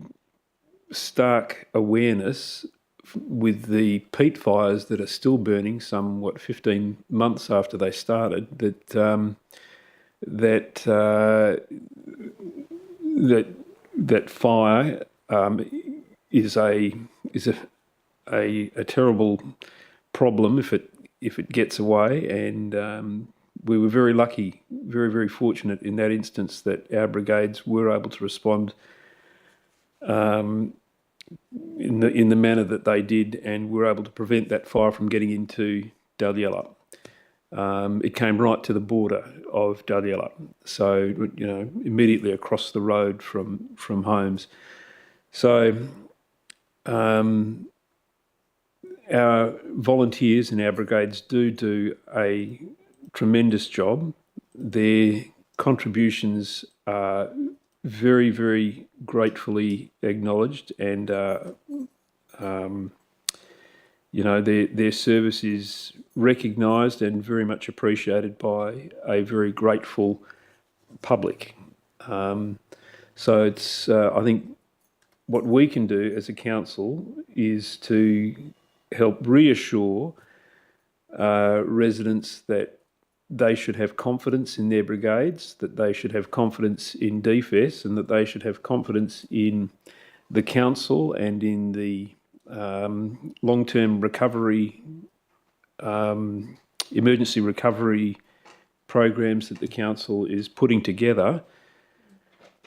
stark awareness with the peat fires that are still burning, 15 months after they started, that fire is a terrible problem if it gets away, and we were very lucky, very, very fortunate in that instance that our brigades were able to respond in the manner that they did, and were able to prevent that fire from getting into Dalyellup. It came right to the border of Dalyellup, so immediately across the road from homes. So our volunteers and our brigades do a tremendous job. Their contributions are very, very gratefully acknowledged, and their service is recognised and very much appreciated by a very grateful public. So it's I think what we can do as a council is to help reassure residents that they should have confidence in their brigades, that they should have confidence in DFES, and that they should have confidence in the council and in the long-term recovery, emergency recovery programs that the council is putting together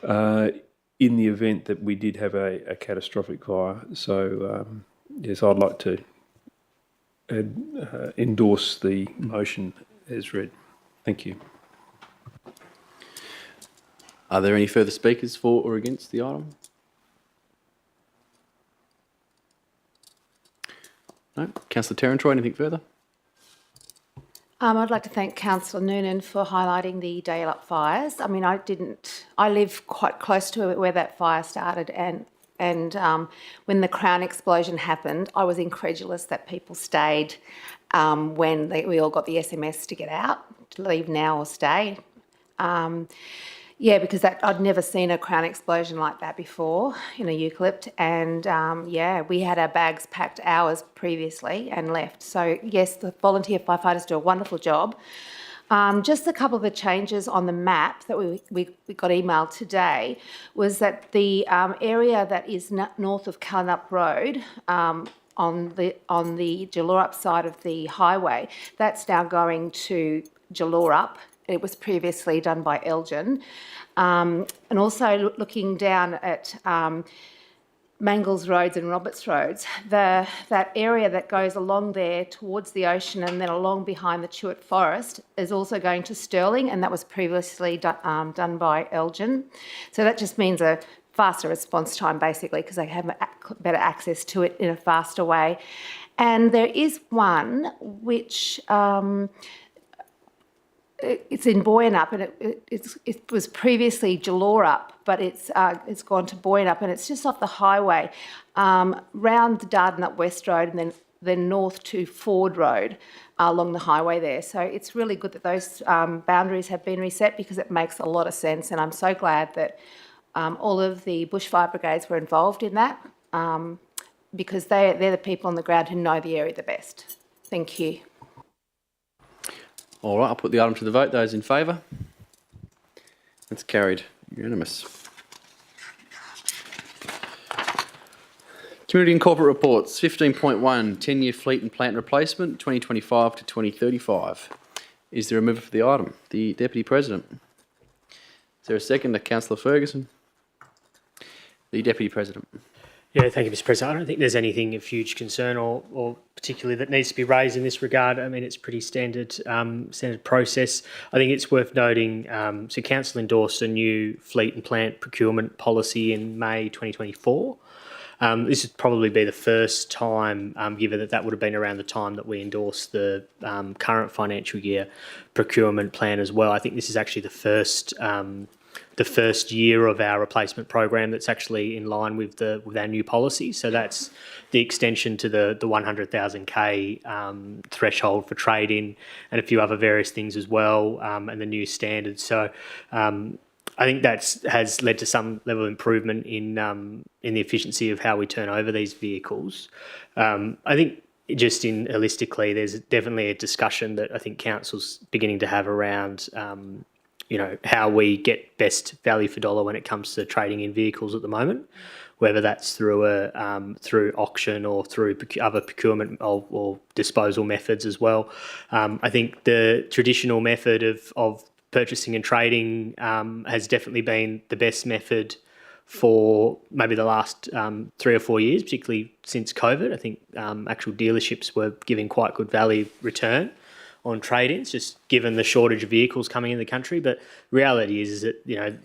in the event that we did have a catastrophic fire. So, yes, I'd like to endorse the motion as read. Thank you. Are there any further speakers for or against the item? No. Councillor Terrantroy, anything further? I'd like to thank Councillor Noonan for highlighting the Dalyellup fires. I mean, I live quite close to where that fire started, and when the Crown explosion happened, I was incredulous that people stayed when we all got the SMS to get out, to leave now or stay. Because I'd never seen a Crown explosion like that before in a eucalypt, and we had our bags packed hours previously and left. So yes, the volunteer firefighters do a wonderful job. Just a couple of the changes on the map that we got emailed today was that the area that is north of Callinup Road, on the Jalarup side of the highway, that's now going to Jalarup. It was previously done by Elgin. And also looking down at Mangles Roads and Roberts Roads, that area that goes along there towards the ocean and then along behind the Chewett Forest is also going to Stirling, and that was previously done by Elgin. So that just means a faster response time, basically, because they have better access to it in a faster way. And there is one which it's in Boyanup, and it was previously Jallorup, but it's gone to Boyanup, and it's just off the highway, round the Dardanup West Road, and then north to Ford Road along the highway there. So it's really good that those boundaries have been reset, because it makes a lot of sense, and I'm so glad that all of the bushfire brigades were involved in that, because they're the people on the ground who know the area the best. Thank you. All right, I'll put the item to the vote. Those in favour? That's carried. Unanimous. Community and Corporate Reports. 15.1, 10-year fleet and plant replacement, 2025 to 2035. Is there a mover for the item? The Deputy President. Is there a seconder? Councillor Ferguson. The Deputy President. Yeah, thank you, Mr. President. I don't think there's anything of huge concern or particularly that needs to be raised in this regard. I mean, it's pretty standard process. I think it's worth noting, so Council endorsed a new fleet and plant procurement policy in May 2024. This would probably be the first time, given that would have been around the time that we endorsed the current financial year procurement plan as well. I think this is actually the first year of our replacement program that's actually in line with our new policy. So that's the extension to the 100,000K threshold for trade-in, and a few other various things as well, and the new standards. So I think that has led to some level of improvement in the efficiency of how we turn over these vehicles. I think just holistically, there's definitely a discussion that I think Council's beginning to have around how we get best value for dollar when it comes to trading in vehicles at the moment, whether that's through through auction or through other procurement or disposal methods as well. I think the traditional method of purchasing and trading has definitely been the best method for maybe the last 3 or 4 years, particularly since COVID. I think actual dealerships were giving quite good value return on trade-ins, just given the shortage of vehicles coming in the country. But reality is that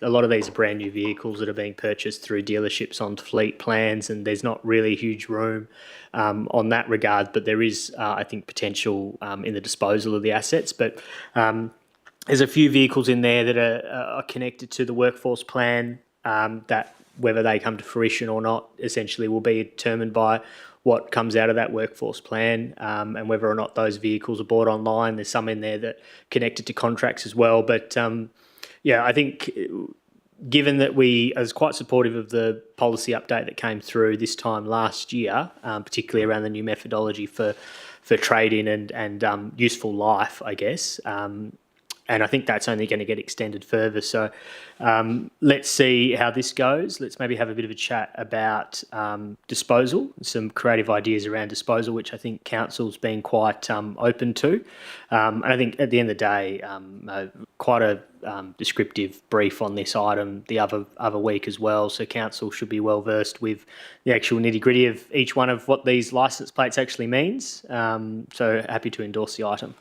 a lot of these are brand new vehicles that are being purchased through dealerships on fleet plans, and there's not really huge room on that regard. But there is, I think, potential in the disposal of the assets. But there's a few vehicles in there that are connected to the workforce plan that, whether they come to fruition or not, essentially will be determined by what comes out of that workforce plan, and whether or not those vehicles are bought online. There's some in there that connected to contracts as well. But I think given that we was quite supportive of the policy update that came through this time last year, particularly around the new methodology for trade-in and useful life, I guess, and I think that's only going to get extended further. So let's see how this goes. Let's maybe have a bit of a chat about disposal, some creative ideas around disposal, which I think Council's been quite open to. And I think at the end of the day, quite a descriptive brief on this item the other week as well. So Council should be well versed with the actual nitty-gritty of each one of what these licence plates actually means. So happy to endorse the item.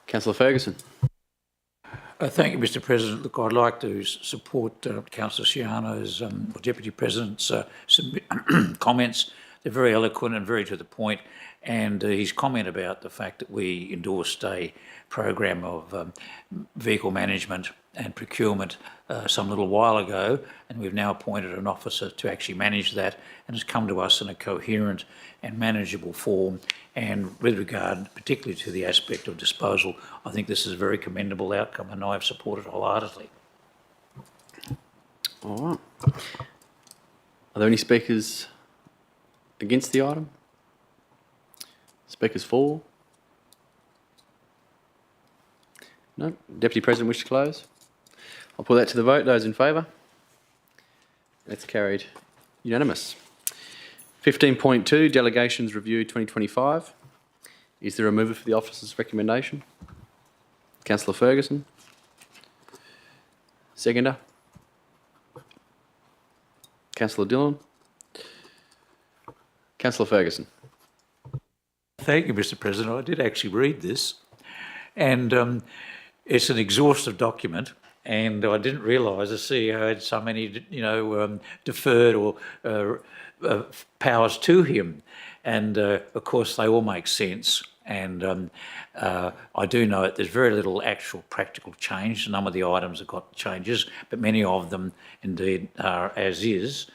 Councillor Ferguson. Thank you, Mr. President. Look, I'd like to support Councillor Ciano's, Deputy President's comments. They're very eloquent and very to the point. And his comment about the fact that we endorsed a program of vehicle management and procurement some little while ago, and we've now appointed an officer to actually manage that, and has come to us in a coherent and manageable form. And with regard particularly to the aspect of disposal, I think this is a very commendable outcome, and I've supported wholeheartedly. All right. Are there any speakers against the item? Speakers for? No? Deputy President, wish to close? I'll put that to the vote. Those in favour? That's carried. Unanimous. 15.2, Delegations Review 2025. Is there a mover for the officer's recommendation? Councillor Ferguson. Seconder? Councillor Dillon. Councillor Ferguson. Thank you, Mr. President. I did actually read this, and it's an exhaustive document, and I didn't realise the CEO had so many, deferred or powers to him. And of course, they all make sense. And I do know that there's very little actual practical change. None of the items have got changes, but many of them indeed are as is.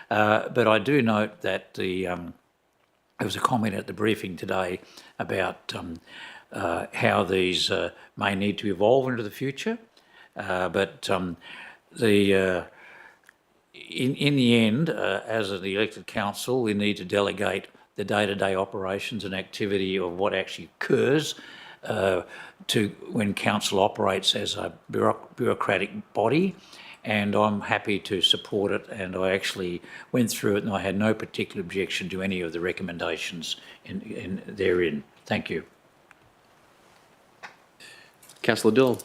But I do note that there was a comment at the briefing today about how these may need to evolve into the future. But in the end, as an elected council, we need to delegate the day-to-day operations and activity of what actually occurs to when council operates as a bureaucratic body. And I'm happy to support it, and I actually went through it and I had no particular objection to any of the recommendations in therein. Thank you. Councillor Dillon.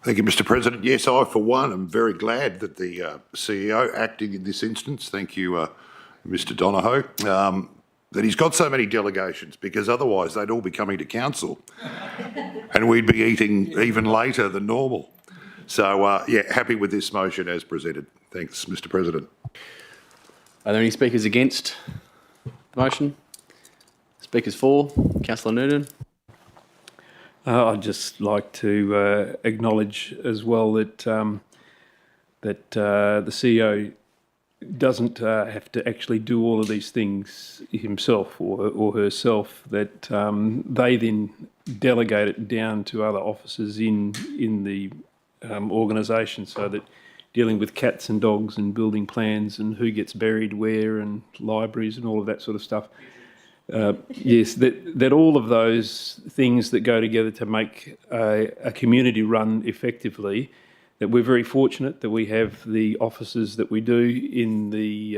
Thank you, Mr. President. Yes, I, for one, am very glad that the CEO acting in this instance, thank you, Mr. Donohoe, that he's got so many delegations, because otherwise they'd all be coming to council and we'd be eating even later than normal. So, yeah, happy with this motion as presented. Thanks, Mr. President. Are there any speakers against the motion? Speakers for? Councillor Noonan. I'd just like to acknowledge as well that that the CEO doesn't have to actually do all of these things himself or herself. That they then delegate it down to other officers in the organisation, so that dealing with cats and dogs and building plans and who gets buried where and libraries and all of that sort of stuff. Yes, that all of those things that go together to make a community run effectively, that we're very fortunate that we have the officers that we do in the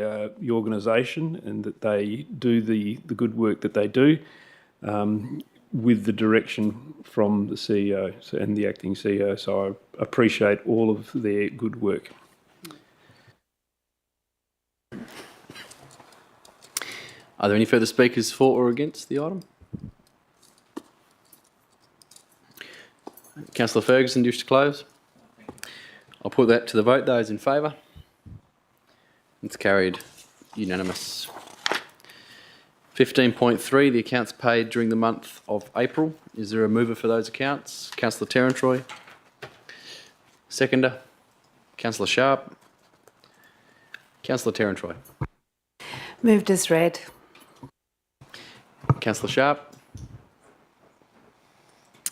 organisation, and that they do the good work that they do with the direction from the CEO and the acting CEO. So I appreciate all of their good work. Are there any further speakers for or against the item? Councillor Ferguson, do you wish to close? I'll put that to the vote. Those in favour? It's carried unanimous. 15.3, the accounts paid during the month of April. Is there a mover for those accounts? Councillor Terrantroy. Seconder? Councillor Sharp. Councillor Terrantroy. Moved as read. Councillor Sharp.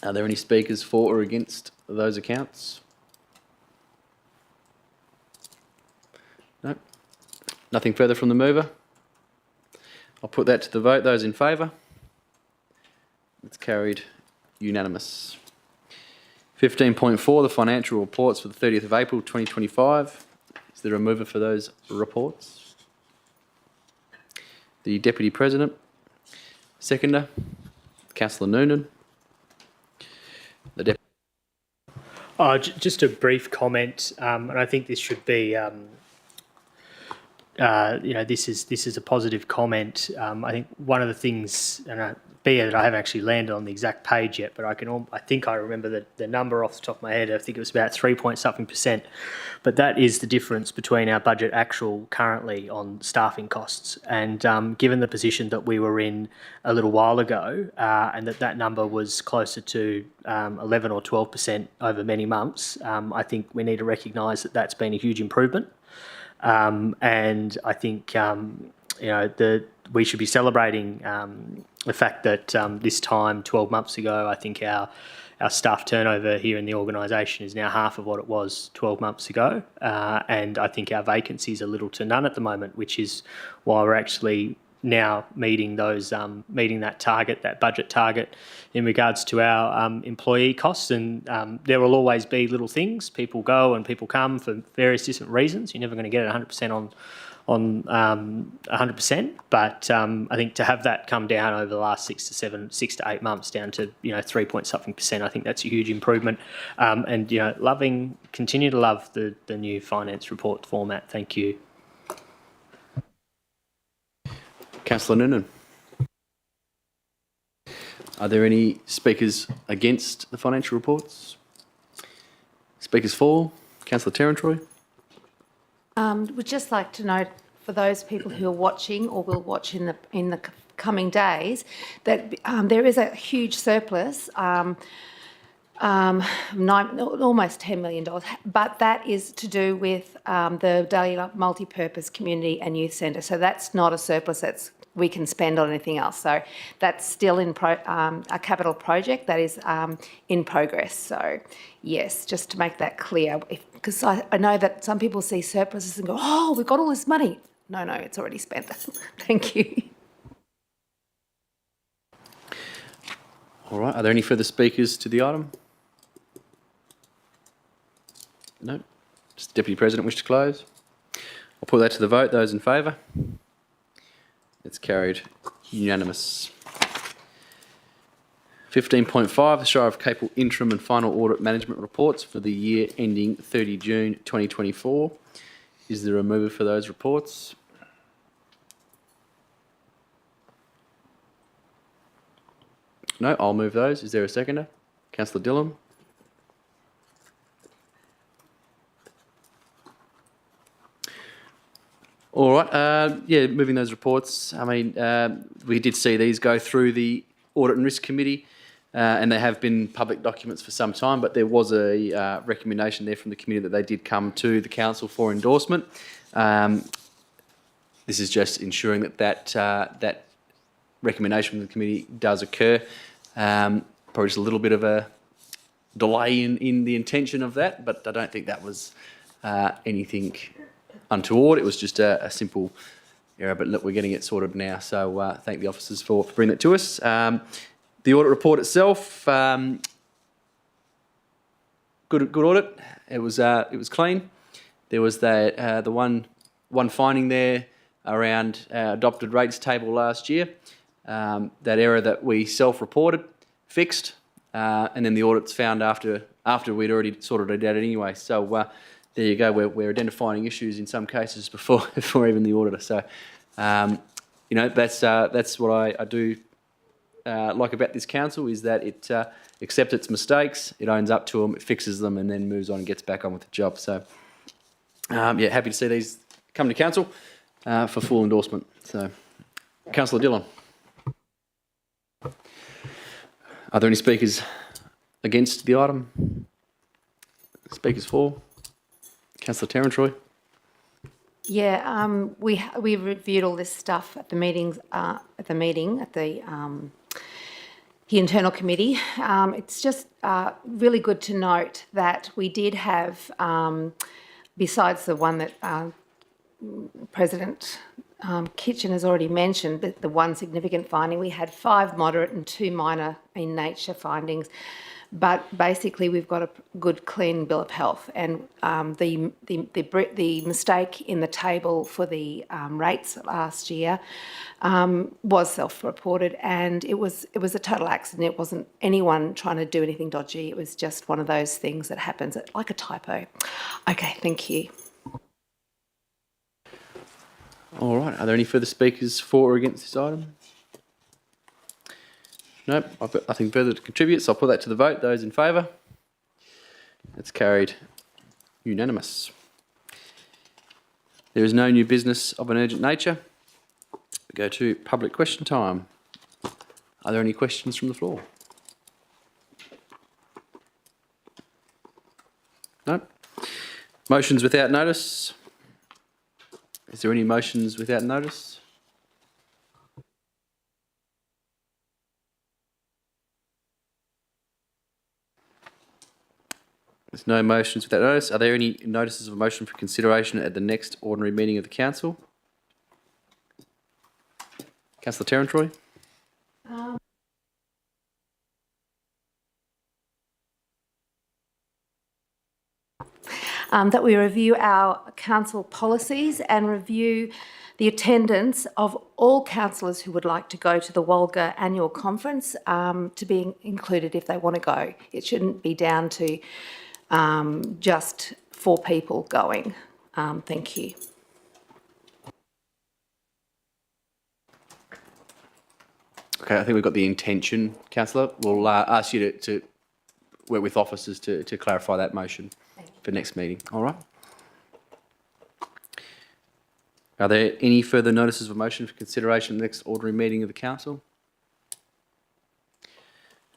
Are there any speakers for or against those accounts? No. Nothing further from the mover. I'll put that to the vote. Those in favour? It's carried unanimous. 15.4, the financial reports for the 30th of April 2025. Is there a mover for those reports? The Deputy President. Seconder. Councillor Noonan. The Deputy. Just a brief comment, and I think this should be, this is a positive comment. I think one of the things, and be it that I haven't actually landed on the exact page yet, but I think I remember the number off the top of my head. I think it was about 3-point-something%. But that is the difference between our budget actual currently on staffing costs. And given the position that we were in a little while ago, and that number was closer to 11 or 12% over many months, I think we need to recognise that that's been a huge improvement. And I think we should be celebrating the fact that this time 12 months ago, I think our staff turnover here in the organisation is now half of what it was 12 months ago, and I think our vacancies are little to none at the moment, which is why we're actually now meeting that target, that budget target, in regards to our employee costs. And there will always be little things. People go and people come for various different reasons. You're never going to get it 100% on 100%, but I think to have that come down over the last 6 to 8 months down to 3-point-something%, I think that's a huge improvement. And continue to love the new finance report format. Thank you. Councillor Noonan. Are there any speakers against the financial reports? Speakers for, Councillor Terentry. Would just like to note for those people who are watching or will watch in the coming days that there is a huge surplus, almost $10 million, but that is to do with the Dahlia Multipurpose Community and Youth Centre. So that's not a surplus we can spend on anything else. So that's still in a capital project that is in progress. So yes, just to make that clear, because I know that some people see surpluses and go, oh, we've got all this money. No, it's already spent. Thank you. All right, are there any further speakers to the item? No. Does the Deputy President wish to close? I'll put that to the vote. Those in favour? It's carried unanimous. 15.5, the Shire of Capel Interim and Final Audit Management Reports for the year ending 30 June 2024. Is there a mover for those reports? No, I'll move those. Is there a seconder? Councillor Dillon. All right, moving those reports. I mean, we did see these go through the Audit and Risk Committee, and they have been public documents for some time, but there was a recommendation there from the committee that they did come to the council for endorsement. This is just ensuring that recommendation from the committee does occur. Probably just a little bit of a delay in the intention of that, but I don't think that was anything untoward. It was just a simple error, but look, we're getting it sorted now. So thank the officers for bringing it to us. The audit report itself, good audit. It was clean. There was the one finding there around our adopted rates table last year. That error that we self-reported, fixed, and then the audit's found after we'd already sorted it out anyway. So there you go. We're identifying issues in some cases before even the auditor. So that's what I do like about this council, is that it accepts its mistakes, it owns up to them, it fixes them, and then moves on and gets back on with the job. So happy to see these come to council for full endorsement. So, Councillor Dillon. Are there any speakers against the item? Speakers for? Councillor Terentry. Yeah, we reviewed all this stuff at the meetings the internal committee. It's just really good to note that we did have, besides the one that President Kitchen has already mentioned, the one significant finding, we had 5 moderate and 2 minor in nature findings. But basically, we've got a good, clean bill of health, and the mistake in the table for the rates last year was self-reported, and it was a total accident. It wasn't anyone trying to do anything dodgy. It was just one of those things that happens, like a typo. Okay, thank you. All right. Are there any further speakers for or against this item? Nope, I've got nothing further to contribute, so I'll put that to the vote. Those in favour? It's carried unanimous. There is no new business of an urgent nature. We go to public question time. Are there any questions from the floor? No. Motions without notice. Is there any motions without notice? There's no motions without notice. Are there any notices of motion for consideration at the next ordinary meeting of the council? Councillor Terentry. That we review our council policies and review the attendance of all councillors who would like to go to the Walga annual conference to be included if they want to go. It shouldn't be down to just 4 people going. Thank you. Okay, I think we've got the intention, Councillor. We'll ask you to work with officers to clarify that motion. Thank for next meeting. All right. Are there any further notices of motion for consideration at the next ordinary meeting of the council?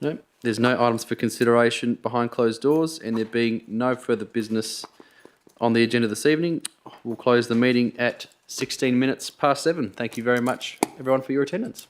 No. There's no items for consideration behind closed doors, and there being no further business on the agenda this evening, we'll close the meeting at 16 minutes past 7. Thank you very much, everyone, for your attendance.